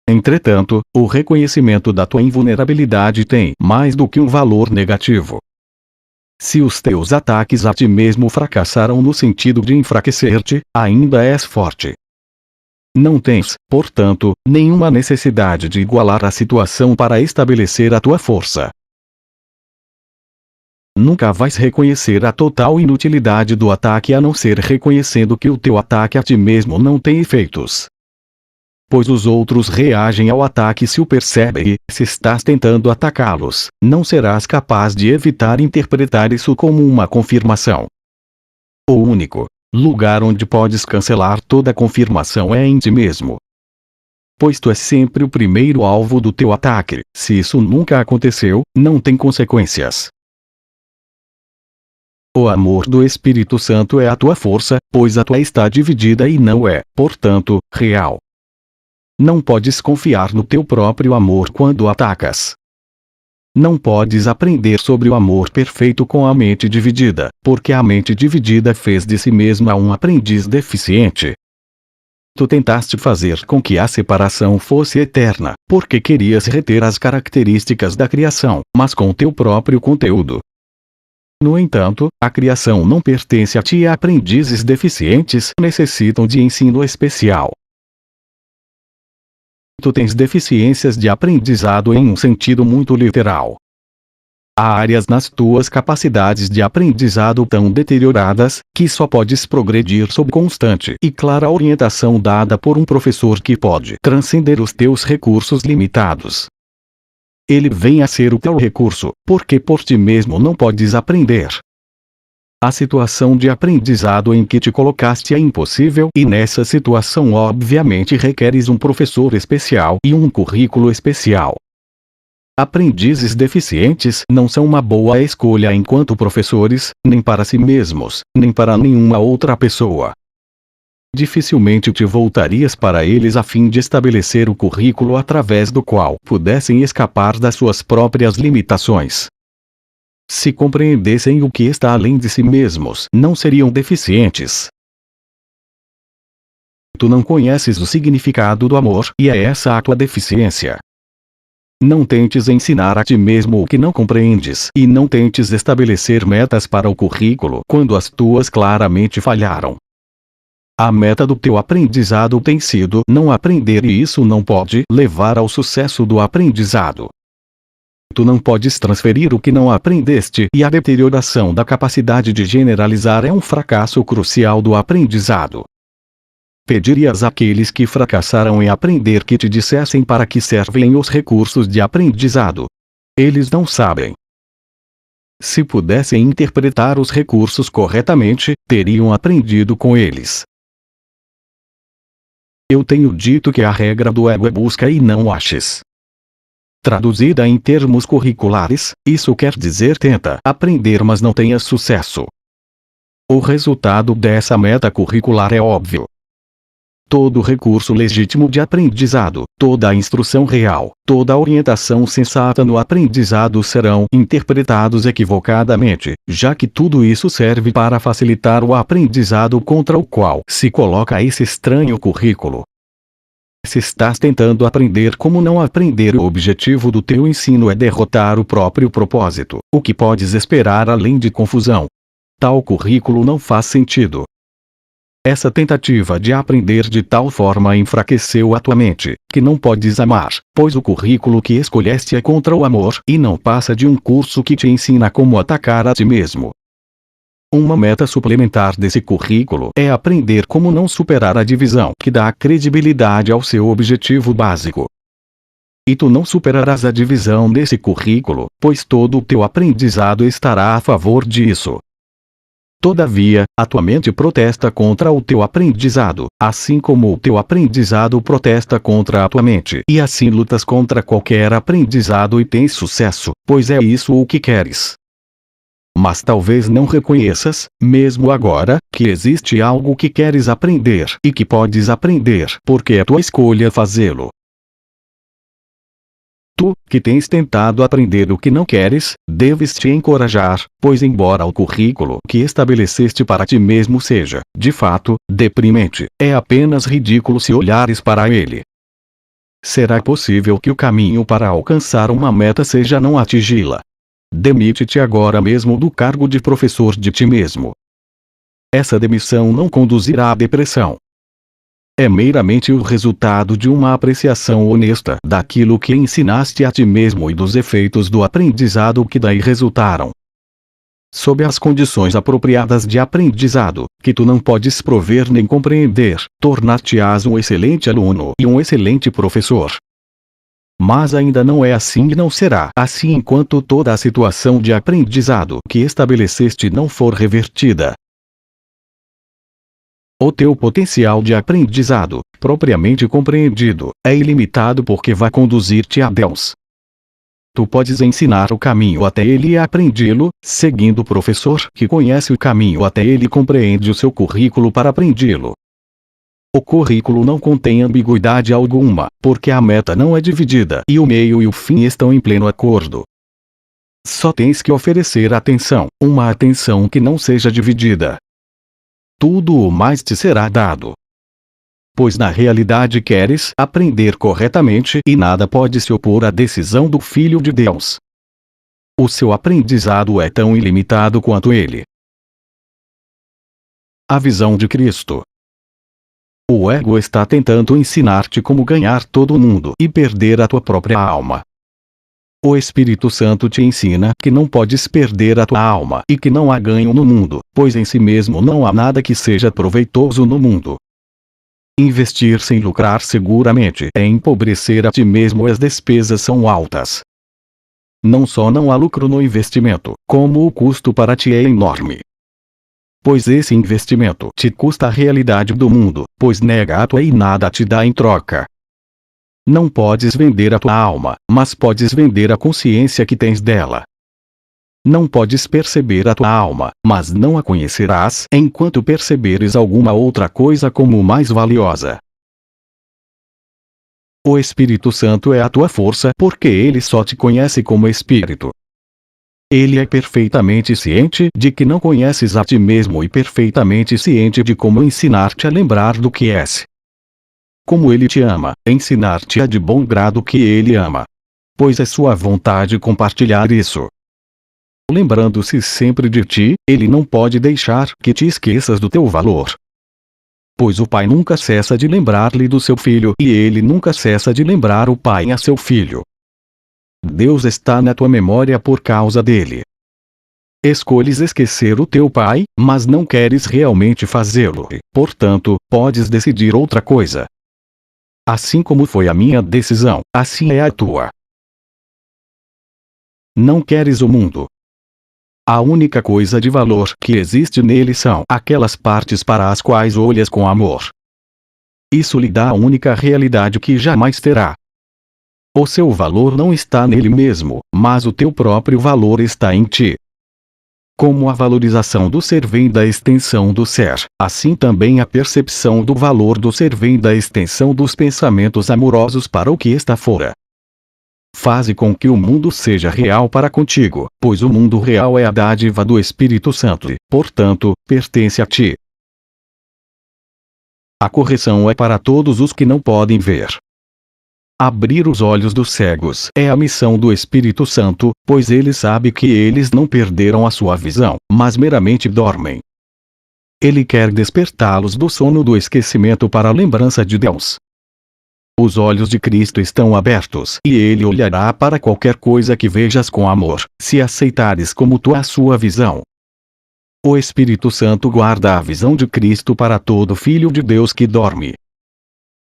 Entretanto, o reconhecimento da tua invulnerabilidade tem mais do que um valor negativo. Se os teus ataques a ti mesmo fracassaram no sentido de enfraquecer-te, ainda és forte. Não tens, portanto, nenhuma necessidade de igualar a situação para estabelecer a tua força. Nunca vais reconhecer a total inutilidade do ataque a não ser reconhecendo que o teu ataque a ti mesmo não tem efeitos. Pois os outros reagem ao ataque se o percebem e, se estás tentando atacá-los, não serás capaz de evitar interpretar isso como uma confirmação. O único lugar onde podes cancelar toda confirmação é em ti mesmo. Pois tu és sempre o primeiro alvo do teu ataque, se isso nunca aconteceu, não tem consequências. O amor do Espírito Santo é a tua força, pois a tua está dividida e não é, portanto, real. Não podes confiar no teu próprio amor quando atacas. Não podes aprender sobre o amor perfeito com a mente dividida, porque a mente dividida fez de si mesma um aprendiz deficiente. Tu tentaste fazer com que a separação fosse eterna, porque querias reter as características da criação, mas com teu próprio conteúdo. No entanto, a criação não pertence a ti e aprendizes deficientes necessitam de ensino especial. Tu tens deficiências de aprendizado em um sentido muito literal. Há áreas nas tuas capacidades de aprendizado tão deterioradas, que só podes progredir sob constante e clara orientação dada por um professor que pode transcender os teus recursos limitados. Ele vem a ser o teu recurso, porque por ti mesmo não podes aprender. A situação de aprendizado em que te colocaste é impossível e nessa situação obviamente requeres um professor especial e um currículo especial. Aprendizes deficientes não são uma boa escolha enquanto professores, nem para si mesmos, nem para nenhuma outra pessoa. Dificilmente te voltarias para eles a fim de estabelecer o currículo através do qual pudessem escapar das suas próprias limitações. Se compreendessem o que está além de si mesmos, não seriam deficientes. Tu não conheces o significado do amor, e é essa a tua deficiência. Não tentes ensinar a ti mesmo o que não compreendes, e não tentes estabelecer metas para o currículo quando as tuas claramente falharam. A meta do teu aprendizado tem sido não aprender, e isso não pode levar ao sucesso do aprendizado. Tu não podes transferir o que não aprendeste, e a deterioração da capacidade de generalizar é um fracasso crucial do aprendizado. Pedirias àqueles que fracassaram em aprender que te dissessem para que servem os recursos de aprendizado. Eles não sabem. Se pudessem interpretar os recursos corretamente, teriam aprendido com eles. Eu tenho dito que a regra do ego é busca e não aches. Traduzida em termos curriculares, isso quer dizer tenta aprender, mas não tenha sucesso. O resultado dessa meta curricular é óbvio. Todo recurso legítimo de aprendizado, toda a instrução real, toda a orientação sensata no aprendizado serão interpretados equivocadamente, já que tudo isso serve para facilitar o aprendizado contra o qual se coloca esse estranho currículo. Se estás tentando aprender como não aprender, o objetivo do teu ensino é derrotar o próprio propósito. O que podes esperar além de confusão? Tal currículo não faz sentido. Essa tentativa de aprender de tal forma enfraqueceu a tua mente, que não podes amar, pois o currículo que escolheste é contra o amor e não passa de um curso que te ensina como atacar a ti mesmo. Uma meta suplementar desse currículo é aprender como não superar a divisão que dá credibilidade ao seu objetivo básico. E tu não superarás a divisão desse currículo, pois todo o teu aprendizado estará a favor disso. Todavia, a tua mente protesta contra o teu aprendizado, assim como o teu aprendizado protesta contra a tua mente. E assim lutas contra qualquer aprendizado e tens sucesso, pois é isso o que queres. Mas talvez não reconheças, mesmo agora, que existe algo que queres aprender e que podes aprender porque é tua escolha fazê-lo. Tu, que tens tentado aprender o que não queres, deves te encorajar, pois embora o currículo que estabeleceste para ti mesmo seja, de fato, deprimente, é apenas ridículo se olhares para ele. Será possível que o caminho para alcançar uma meta seja não atingi-la? Demite-te agora mesmo do cargo de professor de ti mesmo. Essa demissão não conduzirá à depressão. É meramente o resultado de uma apreciação honesta daquilo que ensinaste a ti mesmo e dos efeitos do aprendizado que daí resultaram. Sob as condições apropriadas de aprendizado, que tu não podes prover nem compreender, tornar-te-ás um excelente aluno e um excelente professor. Mas ainda não é assim e não será assim enquanto toda a situação de aprendizado que estabeleceste não for revertida. O teu potencial de aprendizado, propriamente compreendido, é ilimitado porque vai conduzir-te a Deus. Tu podes ensinar o caminho até ele e aprendi-lo, seguindo o professor que conhece o caminho até ele e compreende o seu currículo para aprendi-lo. O currículo não contém ambiguidade alguma, porque a meta não é dividida e o meio e o fim estão em pleno acordo. Só tens que oferecer atenção, uma atenção que não seja dividida. Tudo o mais te será dado. Pois na realidade queres aprender corretamente e nada pode se opor à decisão do Filho de Deus. O seu aprendizado é tão ilimitado quanto ele. A visão de Cristo. O ego está tentando ensinar-te como ganhar todo mundo e perder a tua própria alma. O Espírito Santo te ensina que não podes perder a tua alma e que não há ganho no mundo, pois em si mesmo não há nada que seja proveitoso no mundo. Investir sem lucrar seguramente é empobrecer a ti mesmo e as despesas são altas. Não só não há lucro no investimento, como o custo para ti é enorme. Pois esse investimento te custa a realidade do mundo, pois nega a tua e nada te dá em troca. Não podes vender a tua alma, mas podes vender a consciência que tens dela. Não podes perceber a tua alma, mas não a conhecerás enquanto perceberes alguma outra coisa como mais valiosa. O Espírito Santo é a tua força porque ele só te conhece como Espírito. Ele é perfeitamente ciente de que não conheces a ti mesmo e perfeitamente ciente de como ensinar-te a lembrar do que és. Como ele te ama, ensinar-te a de bom grado que ele ama. Pois é sua vontade compartilhar isso. Lembrando-se sempre de ti, ele não pode deixar que te esqueças do teu valor. Pois o pai nunca cessa de lembrar-lhe do seu filho e ele nunca cessa de lembrar o pai a seu filho. Deus está na tua memória por causa dele. Escolhes esquecer o teu pai, mas não queres realmente fazê-lo, e, portanto, podes decidir outra coisa. Assim como foi a minha decisão, assim é a tua. Não queres o mundo. A única coisa de valor que existe nele são aquelas partes para as quais olhas com amor. Isso lhe dá a única realidade que jamais terá. O seu valor não está nele mesmo, mas o teu próprio valor está em ti. Como a valorização do ser vem da extensão do ser, assim também a percepção do valor do ser vem da extensão dos pensamentos amorosos para o que está fora. Faze com que o mundo seja real para contigo, pois o mundo real é a dádiva do Espírito Santo e, portanto, pertence a ti. A correção é para todos os que não podem ver. Abrir os olhos dos cegos é a missão do Espírito Santo, pois ele sabe que eles não perderam a sua visão, mas meramente dormem. Ele quer despertá-los do sono do esquecimento para a lembrança de Deus. Os olhos de Cristo estão abertos e ele olhará para qualquer coisa que vejas com amor, se aceitares como tua a sua visão. O Espírito Santo guarda a visão de Cristo para todo filho de Deus que dorme.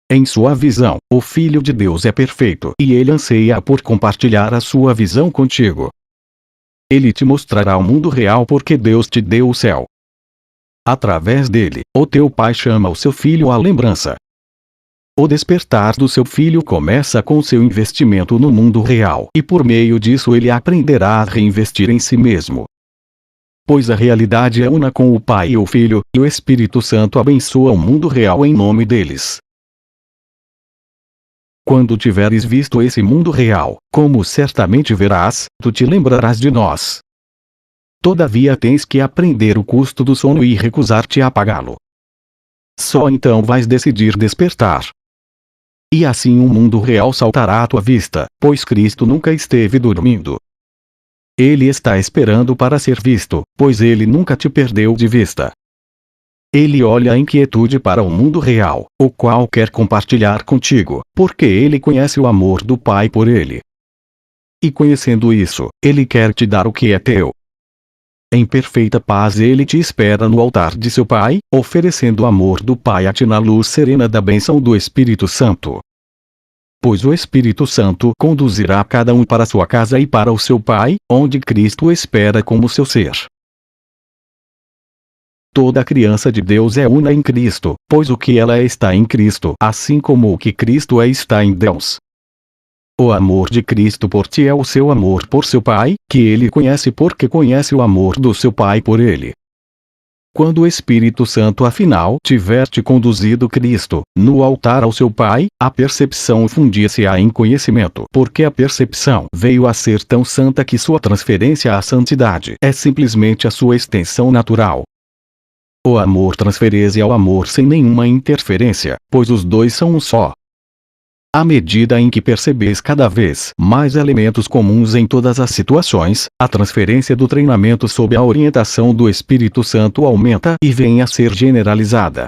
Em sua visão, o Filho de Deus é perfeito e ele anseia por compartilhar a sua visão contigo. Ele te mostrará o mundo real porque Deus te deu o céu. Através dele, o teu pai chama o seu filho à lembrança. O despertar do seu filho começa com seu investimento no mundo real e por meio disso ele aprenderá a reinvestir em si mesmo. Pois a realidade é una com o Pai e o Filho, e o Espírito Santo abençoa o mundo real em nome deles. Quando tiveres visto esse mundo real, como certamente verás, tu te lembrarás de nós. Todavia tens que aprender o custo do sono e recusar-te a pagá-lo. Só então vais decidir despertar. E assim o mundo real saltará à tua vista, pois Cristo nunca esteve dormindo. Ele está esperando para ser visto, pois ele nunca te perdeu de vista. Ele olha a inquietude para o mundo real, o qual quer compartilhar contigo, porque ele conhece o amor do Pai por ele. E conhecendo isso, ele quer te dar o que é teu. Em perfeita paz ele te espera no altar de seu Pai, oferecendo o amor do Pai a ti na luz serena da bênção do Espírito Santo. Pois o Espírito Santo conduzirá cada um para sua casa e para o seu Pai, onde Cristo espera como seu ser. Toda criança de Deus é una em Cristo, pois o que ela é está em Cristo, assim como o que Cristo é está em Deus. O amor de Cristo por ti é o seu amor por seu Pai, que ele conhece porque conhece o amor do seu Pai por ele. Quando o Espírito Santo afinal tiver te conduzido Cristo, no altar ao seu Pai, a percepção fundia-se-á em conhecimento, porque a percepção veio a ser tão santa que sua transferência à santidade é simplesmente a sua extensão natural. O amor transfere-se ao amor sem nenhuma interferência, pois os dois são um só. À medida em que percebes cada vez mais elementos comuns em todas as situações, a transferência do treinamento sob a orientação do Espírito Santo aumenta e vem a ser generalizada.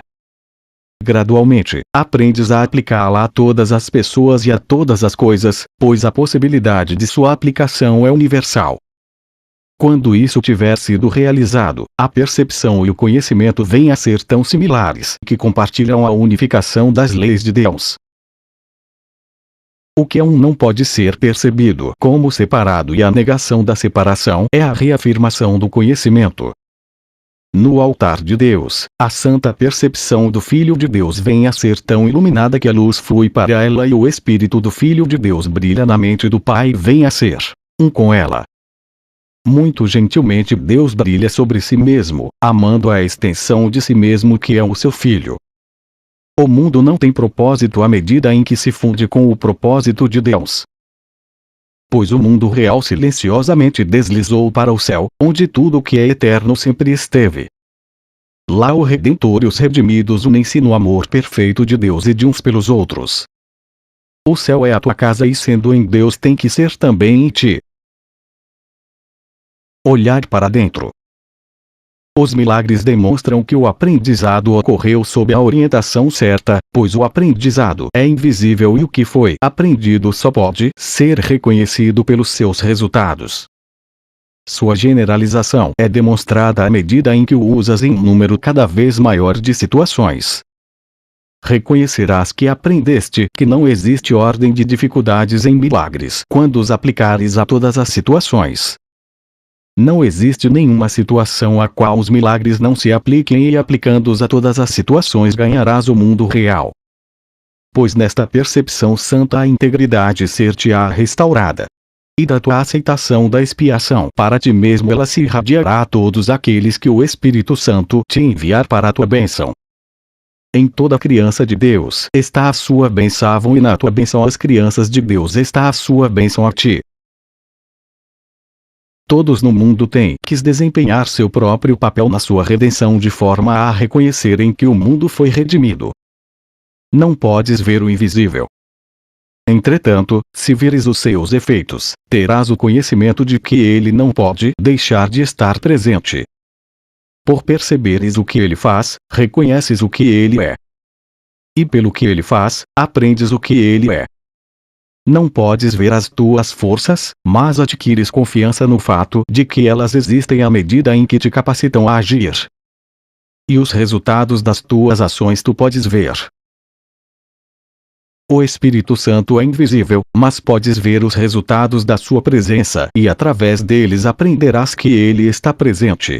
Gradualmente, aprendes a aplicá-la a todas as pessoas e a todas as coisas, pois a possibilidade de sua aplicação é universal. Quando isso tiver sido realizado, a percepção e o conhecimento vêm a ser tão similares que compartilham a unificação das leis de Deus. O que é um não pode ser percebido como separado e a negação da separação é a reafirmação do conhecimento. No altar de Deus, a santa percepção do Filho de Deus vem a ser tão iluminada que a luz flui para ela e o Espírito do Filho de Deus brilha na mente do Pai e vem a ser um com ela. Muito gentilmente Deus brilha sobre si mesmo, amando a extensão de si mesmo que é o seu Filho. O mundo não tem propósito à medida em que se funde com o propósito de Deus. Pois o mundo real silenciosamente deslizou para o céu, onde tudo o que é eterno sempre esteve. Lá o Redentor e os redimidos unem-se no amor perfeito de Deus e de uns pelos outros. O céu é a tua casa e sendo em Deus tem que ser também em ti. Olhar para dentro. Os milagres demonstram que o aprendizado ocorreu sob a orientação certa, pois o aprendizado é invisível e o que foi aprendido só pode ser reconhecido pelos seus resultados. Sua generalização é demonstrada à medida em que o usas em um número cada vez maior de situações. Reconhecerás que aprendeste que não existe ordem de dificuldades em milagres quando os aplicares a todas as situações. Não existe nenhuma situação a qual os milagres não se apliquem e aplicando-os a todas as situações ganharás o mundo real. Pois nesta percepção santa a integridade ser-te-á restaurada. E da tua aceitação da expiação para ti mesmo ela se irradiará a todos aqueles que o Espírito Santo te enviar para a tua bênção. Em toda criança de Deus está a sua bênção e na tua bênção às crianças de Deus está a sua bênção a ti. Todos no mundo têm que desempenhar seu próprio papel na sua redenção de forma a reconhecerem que o mundo foi redimido. Não podes ver o invisível. Entretanto, se vires os seus efeitos, terás o conhecimento de que ele não pode deixar de estar presente. Por perceberes o que ele faz, reconheces o que ele é. E pelo que ele faz, aprendes o que ele é. Não podes ver as tuas forças, mas adquires confiança no fato de que elas existem à medida em que te capacitam a agir. E os resultados das tuas ações tu podes ver. O Espírito Santo é invisível, mas podes ver os resultados da sua presença e através deles aprenderás que ele está presente.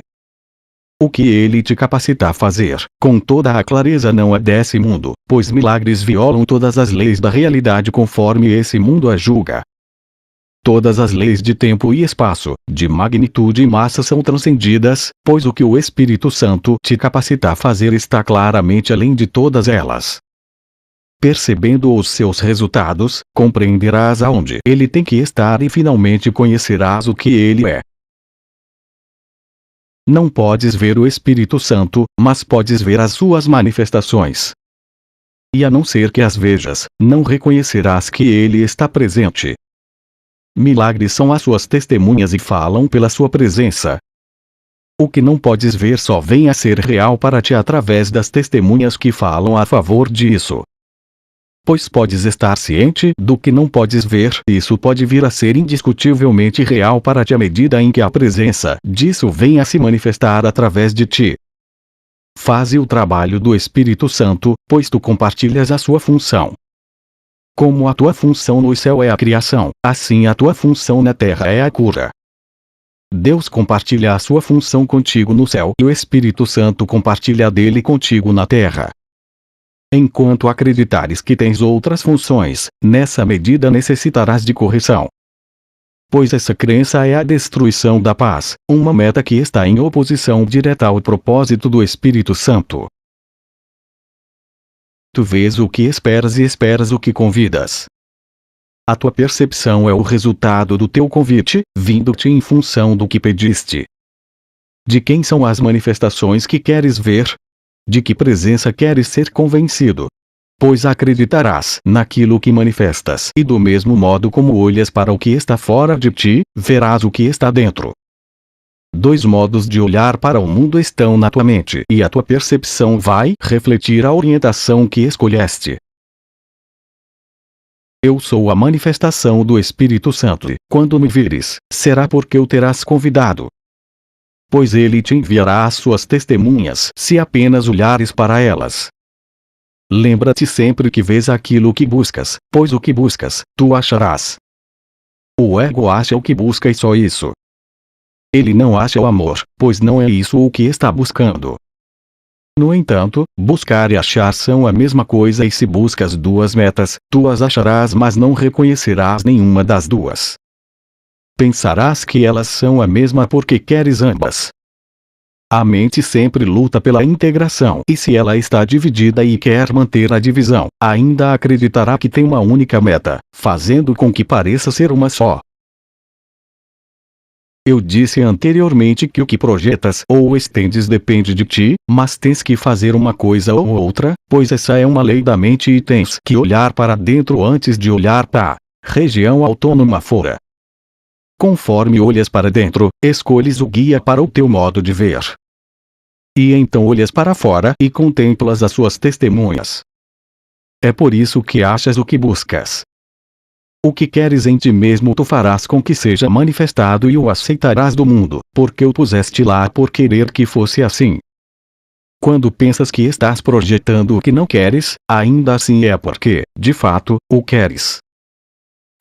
O que ele te capacita a fazer, com toda a clareza não é desse mundo, pois milagres violam todas as leis da realidade conforme esse mundo a julga. Todas as leis de tempo e espaço, de magnitude e massa são transcendidas, pois o que o Espírito Santo te capacita a fazer está claramente além de todas elas. Percebendo os seus resultados, compreenderás aonde ele tem que estar e finalmente conhecerás o que ele é. Não podes ver o Espírito Santo, mas podes ver as suas manifestações. E a não ser que as vejas, não reconhecerás que ele está presente. Milagres são as suas testemunhas e falam pela sua presença. O que não podes ver só vem a ser real para ti através das testemunhas que falam a favor disso. Pois podes estar ciente do que não podes ver, isso pode vir a ser indiscutivelmente real para ti à medida em que a presença disso vem a se manifestar através de ti. Faze o trabalho do Espírito Santo, pois tu compartilhas a sua função. Como a tua função no céu é a criação, assim a tua função na terra é a cura. Deus compartilha a sua função contigo no céu e o Espírito Santo compartilha a dele contigo na terra. Enquanto acreditares que tens outras funções, nessa medida necessitarás de correção. Pois essa crença é a destruição da paz, uma meta que está em oposição direta ao propósito do Espírito Santo. Tu vês o que esperas e esperas o que convidas. A tua percepção é o resultado do teu convite, vindo-te em função do que pediste. De quem são as manifestações que queres ver? De que presença queres ser convencido? Pois acreditarás naquilo que manifestas e do mesmo modo como olhas para o que está fora de ti, verás o que está dentro. Dois modos de olhar para o mundo estão na tua mente e a tua percepção vai refletir a orientação que escolheste. Eu sou a manifestação do Espírito Santo e, quando me vires, será porque o terás convidado. Pois ele te enviará as suas testemunhas se apenas olhares para elas. Lembra-te sempre que vês aquilo que buscas, pois o que buscas, tu acharás. O ego acha o que busca e só isso. Ele não acha o amor, pois não é isso o que está buscando. No entanto, buscar e achar são a mesma coisa, e se buscas duas metas, tu as acharás, mas não reconhecerás nenhuma das duas. Pensarás que elas são a mesma porque queres ambas. A mente sempre luta pela integração, e se ela está dividida e quer manter a divisão, ainda acreditará que tem uma única meta, fazendo com que pareça ser uma só. Eu disse anteriormente que o que projetas ou estendes depende de ti, mas tens que fazer uma coisa ou outra, pois essa é uma lei da mente e tens que olhar para dentro antes de olhar para a região autônoma fora. Conforme olhas para dentro, escolhes o guia para o teu modo de ver. E então olhas para fora e contemplas as suas testemunhas. É por isso que achas o que buscas. O que queres em ti mesmo tu farás com que seja manifestado e o aceitarás do mundo, porque o puseste lá por querer que fosse assim. Quando pensas que estás projetando o que não queres, ainda assim é porque, de fato, o queres.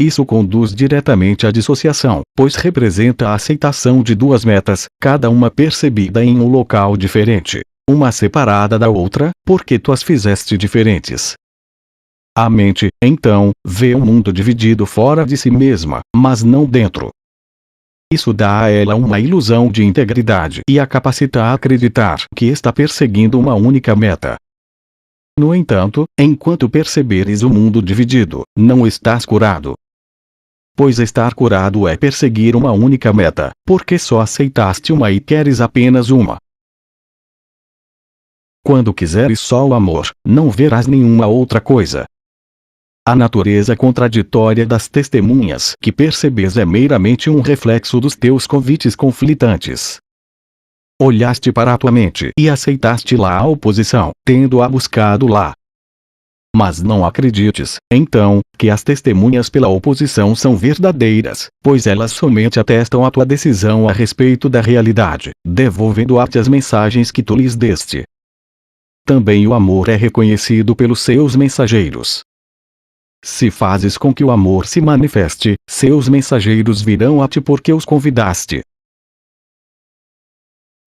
Isso conduz diretamente à dissociação, pois representa a aceitação de duas metas, cada uma percebida em um local diferente, uma separada da outra, porque tu as fizeste diferentes. A mente, então, vê o mundo dividido fora de si mesma, mas não dentro. Isso dá a ela uma ilusão de integridade e a capacita a acreditar que está perseguindo uma única meta. No entanto, enquanto perceberes o mundo dividido, não estás curado. Pois estar curado é perseguir uma única meta, porque só aceitaste uma e queres apenas uma. Quando quiseres só o amor, não verás nenhuma outra coisa. A natureza contraditória das testemunhas que percebes é meramente um reflexo dos teus convites conflitantes. Olhaste para a tua mente e aceitaste lá a oposição, tendo-a buscado lá. Mas não acredites, então, que as testemunhas pela oposição são verdadeiras, pois elas somente atestam a tua decisão a respeito da realidade, devolvendo-te as mensagens que tu lhes deste. Também o amor é reconhecido pelos seus mensageiros. Se fazes com que o amor se manifeste, seus mensageiros virão a ti porque os convidaste.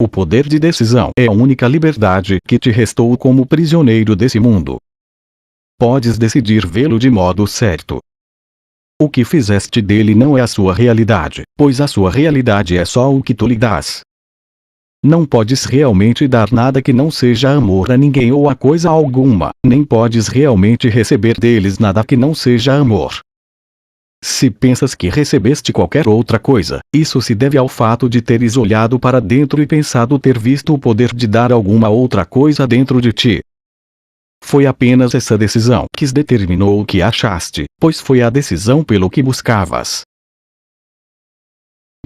O poder de decisão é a única liberdade que te restou como prisioneiro desse mundo. Podes decidir vê-lo de modo certo. O que fizeste dele não é a sua realidade, pois a sua realidade é só o que tu lhe dás. Não podes realmente dar nada que não seja amor a ninguém ou a coisa alguma, nem podes realmente receber deles nada que não seja amor. Se pensas que recebeste qualquer outra coisa, isso se deve ao fato de teres olhado para dentro e pensado ter visto o poder de dar alguma outra coisa dentro de ti. Foi apenas essa decisão que determinou o que achaste, pois foi a decisão pelo que buscavas.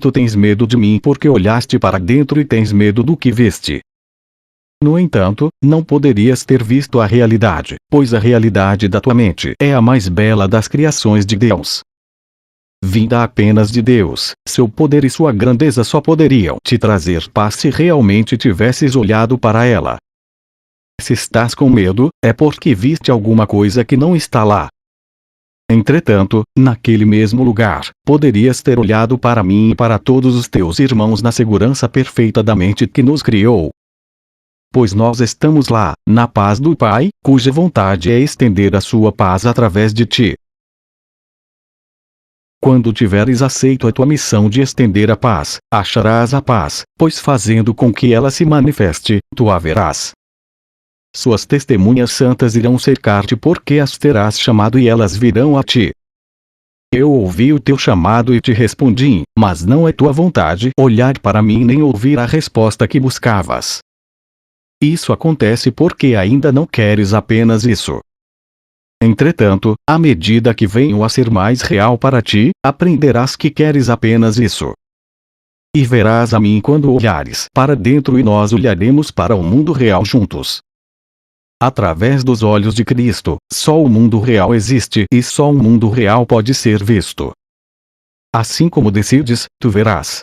Tu tens medo de mim porque olhaste para dentro e tens medo do que viste. No entanto, não poderias ter visto a realidade, pois a realidade da tua mente é a mais bela das criações de Deus. Vinda apenas de Deus, seu poder e sua grandeza só poderiam te trazer paz se realmente tivesses olhado para ela. Se estás com medo, é porque viste alguma coisa que não está lá. Entretanto, naquele mesmo lugar, poderias ter olhado para mim e para todos os teus irmãos na segurança perfeita da mente que nos criou. Pois nós estamos lá, na paz do Pai, cuja vontade é estender a sua paz através de ti. Quando tiveres aceito a tua missão de estender a paz, acharás a paz, pois fazendo com que ela se manifeste, tu a verás. Suas testemunhas santas irão cercar-te porque as terás chamado e elas virão a ti. Eu ouvi o teu chamado e te respondi, mas não é tua vontade olhar para mim nem ouvir a resposta que buscavas. Isso acontece porque ainda não queres apenas isso. Entretanto, à medida que venho a ser mais real para ti, aprenderás que queres apenas isso. E verás a mim quando olhares para dentro e nós olharemos para o mundo real juntos. Através dos olhos de Cristo, só o mundo real existe e só o mundo real pode ser visto. Assim como decides, tu verás.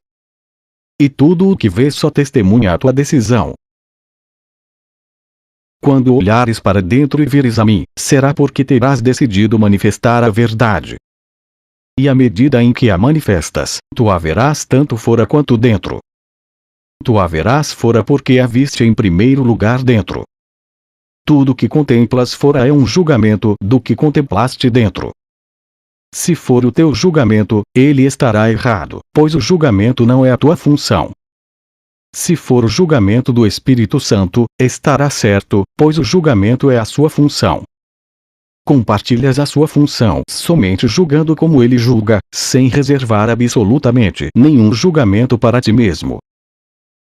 E tudo o que vês só testemunha a tua decisão. Quando olhares para dentro e vires a mim, será porque terás decidido manifestar a verdade. e à medida em que a manifestas, tu a verás tanto fora quanto dentro. Tu a verás fora porque a viste em primeiro lugar dentro. Tudo que contemplas fora é um julgamento do que contemplaste dentro. Se for o teu julgamento, ele estará errado, pois o julgamento não é a tua função. Se for o julgamento do Espírito Santo, estará certo, pois o julgamento é a sua função. Compartilhas a sua função somente julgando como ele julga, sem reservar absolutamente nenhum julgamento para ti mesmo.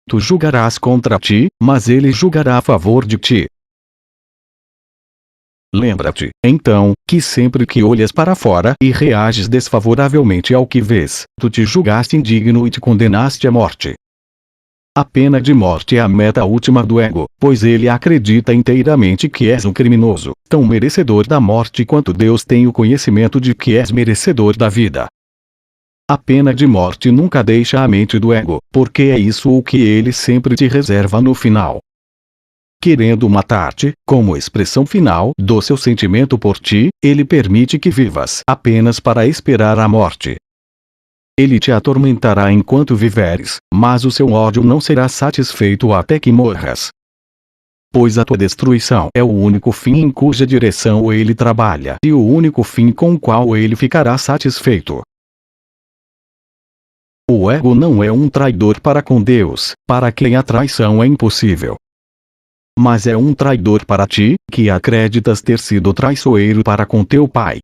Tu julgarás contra ti, mas ele julgará a favor de ti. Lembra-te, então, que sempre que olhas para fora e reages desfavoravelmente ao que vês, tu te julgaste indigno e te condenaste à morte. A pena de morte é a meta última do ego, pois ele acredita inteiramente que és um criminoso, tão merecedor da morte quanto Deus tem o conhecimento de que és merecedor da vida. A pena de morte nunca deixa a mente do ego, porque é isso o que ele sempre te reserva no final. Querendo matar-te, como expressão final do seu sentimento por ti, ele permite que vivas apenas para esperar a morte. Ele te atormentará enquanto viveres, mas o seu ódio não será satisfeito até que morras. Pois a tua destruição é o único fim em cuja direção ele trabalha e o único fim com o qual ele ficará satisfeito. O ego não é um traidor para com Deus, para quem a traição é impossível. Mas é um traidor para ti, que acreditas ter sido traiçoeiro para com teu pai.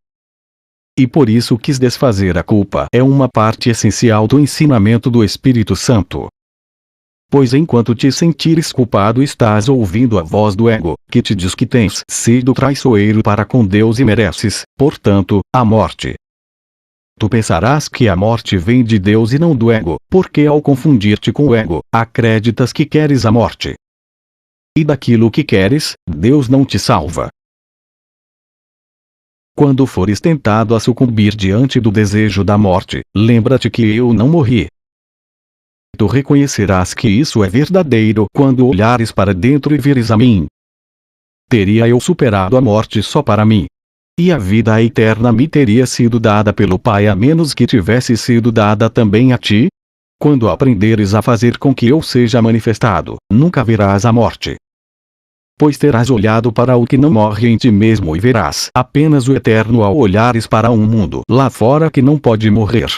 E por isso quis desfazer a culpa é uma parte essencial do ensinamento do Espírito Santo. Pois enquanto te sentires culpado estás ouvindo a voz do ego, que te diz que tens sido traiçoeiro para com Deus e mereces, portanto, a morte. Tu pensarás que a morte vem de Deus e não do ego, porque ao confundir-te com o ego, acreditas que queres a morte. E daquilo que queres, Deus não te salva. Quando fores tentado a sucumbir diante do desejo da morte, lembra-te que eu não morri. Tu reconhecerás que isso é verdadeiro quando olhares para dentro e vires a mim. Teria eu superado a morte só para mim? E a vida eterna me teria sido dada pelo Pai a menos que tivesse sido dada também a ti? Quando aprenderes a fazer com que eu seja manifestado, nunca verás a morte. Pois terás olhado para o que não morre em ti mesmo e verás apenas o eterno ao olhares para um mundo lá fora que não pode morrer.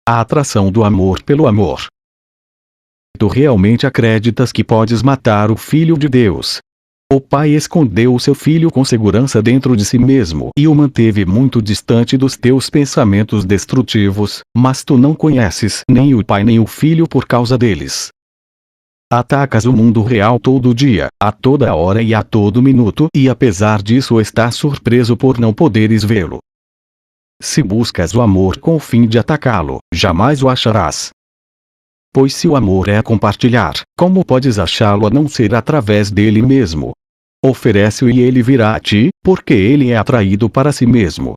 A atração do amor pelo amor. Tu realmente acreditas que podes matar o Filho de Deus? O Pai escondeu o seu Filho com segurança dentro de si mesmo e o manteve muito distante dos teus pensamentos destrutivos, mas tu não conheces nem o Pai nem o Filho por causa deles. Atacas o mundo real todo dia, a toda hora e a todo minuto e apesar disso estás surpreso por não poderes vê-lo. Se buscas o amor com o fim de atacá-lo, jamais o acharás. Pois se o amor é compartilhar, como podes achá-lo a não ser através dele mesmo? Oferece-o e ele virá a ti, porque ele é atraído para si mesmo.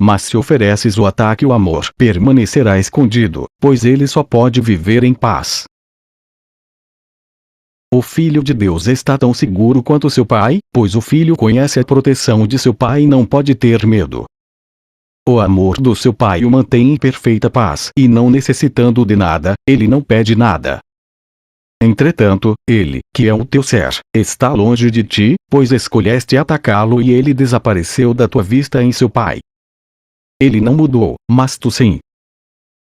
Mas se ofereces o ataque, o amor permanecerá escondido, pois ele só pode viver em paz. O Filho de Deus está tão seguro quanto seu Pai, pois o Filho conhece a proteção de seu Pai e não pode ter medo. O amor do seu Pai o mantém em perfeita paz e não necessitando de nada, ele não pede nada. Entretanto, ele, que é o teu ser, está longe de ti, pois escolheste atacá-lo e ele desapareceu da tua vista em seu Pai. Ele não mudou, mas tu sim.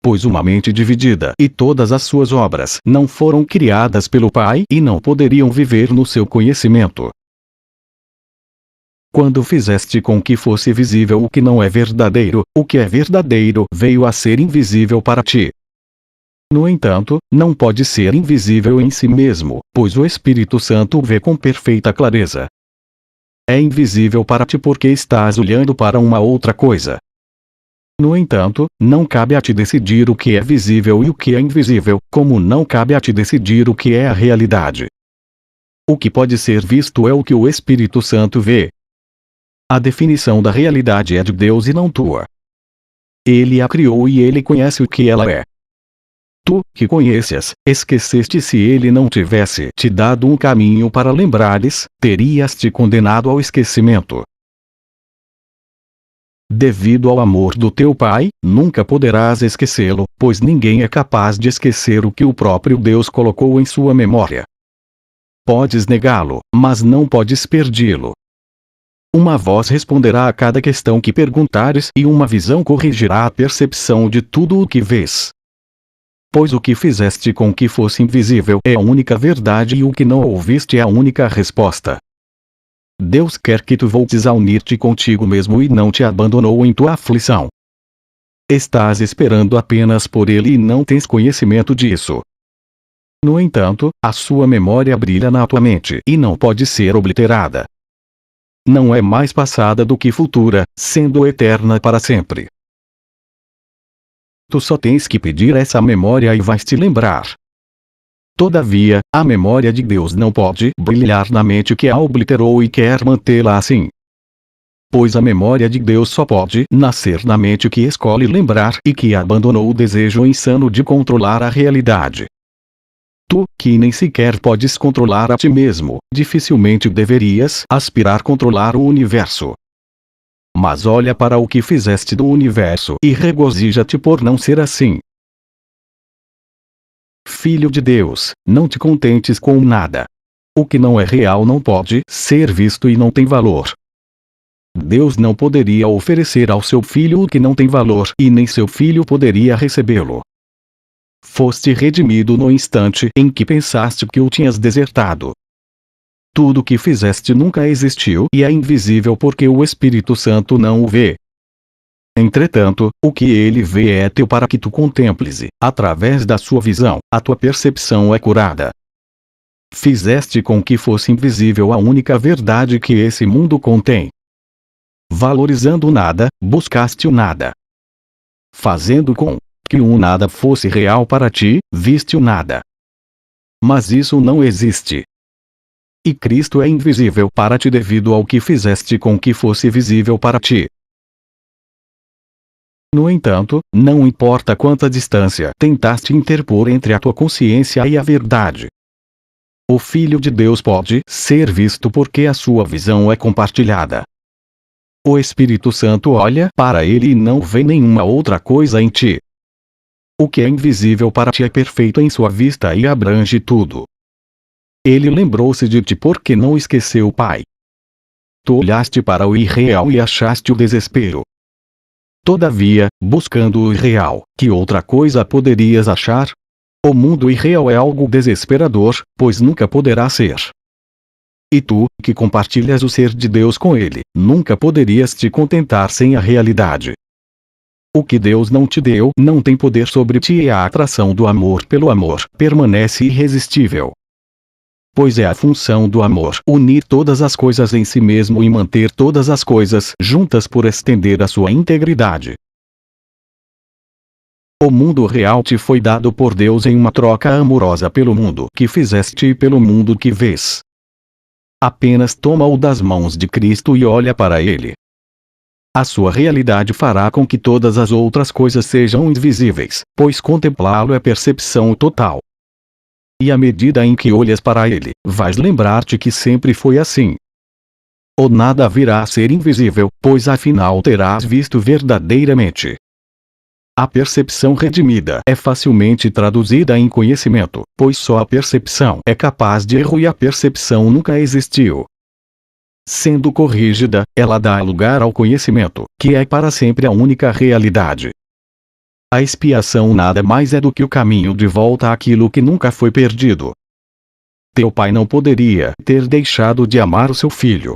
Pois uma mente dividida e todas as suas obras não foram criadas pelo Pai e não poderiam viver no seu conhecimento. Quando fizeste com que fosse visível o que não é verdadeiro, o que é verdadeiro veio a ser invisível para ti. No entanto, não pode ser invisível em si mesmo, pois o Espírito Santo o vê com perfeita clareza. É invisível para ti porque estás olhando para uma outra coisa. No entanto, não cabe a ti decidir o que é visível e o que é invisível, como não cabe a ti decidir o que é a realidade. O que pode ser visto é o que o Espírito Santo vê. A definição da realidade é de Deus e não tua. Ele a criou e ele conhece o que ela é. Tu, que conheces, esqueceste. Se ele não tivesse te dado um caminho para lembrares, terias te condenado ao esquecimento. Devido ao amor do teu Pai, nunca poderás esquecê-lo, pois ninguém é capaz de esquecer o que o próprio Deus colocou em sua memória. Podes negá-lo, mas não podes perdi-lo. Uma voz responderá a cada questão que perguntares e uma visão corrigirá a percepção de tudo o que vês. Pois o que fizeste com que fosse invisível é a única verdade e o que não ouviste é a única resposta. Deus quer que tu voltes a unir-te contigo mesmo e não te abandonou em tua aflição. Estás esperando apenas por Ele e não tens conhecimento disso. No entanto, a sua memória brilha na tua mente e não pode ser obliterada. Não é mais passada do que futura, sendo eterna para sempre. Tu só tens que pedir essa memória e vais te lembrar. Todavia, a memória de Deus não pode brilhar na mente que a obliterou e quer mantê-la assim. Pois a memória de Deus só pode nascer na mente que escolhe lembrar e que abandonou o desejo insano de controlar a realidade. Tu, que nem sequer podes controlar a ti mesmo, dificilmente deverias aspirar controlar o universo. Mas olha para o que fizeste do universo e regozija-te por não ser assim. Filho de Deus, não te contentes com nada. O que não é real não pode ser visto e não tem valor. Deus não poderia oferecer ao seu filho o que não tem valor e nem seu filho poderia recebê-lo. Foste redimido no instante em que pensaste que o tinhas desertado. Tudo o que fizeste nunca existiu e é invisível porque o Espírito Santo não o vê. Entretanto, o que ele vê é teu para que tu contemples, e, através da sua visão, a tua percepção é curada. Fizeste com que fosse invisível a única verdade que esse mundo contém. Valorizando o nada, buscaste o nada. Fazendo com que o nada fosse real para ti, viste o nada. Mas isso não existe. E Cristo é invisível para ti devido ao que fizeste com que fosse visível para ti. No entanto, não importa quanta distância tentaste interpor entre a tua consciência e a verdade. O Filho de Deus pode ser visto porque a sua visão é compartilhada. O Espírito Santo olha para ele e não vê nenhuma outra coisa em ti. O que é invisível para ti é perfeito em sua vista e abrange tudo. Ele lembrou-se de ti porque não esqueceu o Pai. Tu olhaste para o irreal e achaste o desespero. Todavia, buscando o irreal, que outra coisa poderias achar? O mundo irreal é algo desesperador, pois nunca poderá ser. E tu, que compartilhas o ser de Deus com ele, nunca poderias te contentar sem a realidade. O que Deus não te deu não tem poder sobre ti e a atração do amor pelo amor permanece irresistível. Pois é a função do amor unir todas as coisas em si mesmo e manter todas as coisas juntas por estender a sua integridade. O mundo real te foi dado por Deus em uma troca amorosa pelo mundo que fizeste e pelo mundo que vês. Apenas toma-o das mãos de Cristo e olha para ele. A sua realidade fará com que todas as outras coisas sejam invisíveis, pois contemplá-lo é percepção total. E à medida em que olhas para ele, vais lembrar-te que sempre foi assim. O nada virá a ser invisível, pois afinal terás visto verdadeiramente. A percepção redimida é facilmente traduzida em conhecimento, pois só a percepção é capaz de erro e a percepção nunca existiu. Sendo corrigida, ela dá lugar ao conhecimento, que é para sempre a única realidade. A expiação nada mais é do que o caminho de volta àquilo que nunca foi perdido. Teu pai não poderia ter deixado de amar o seu filho,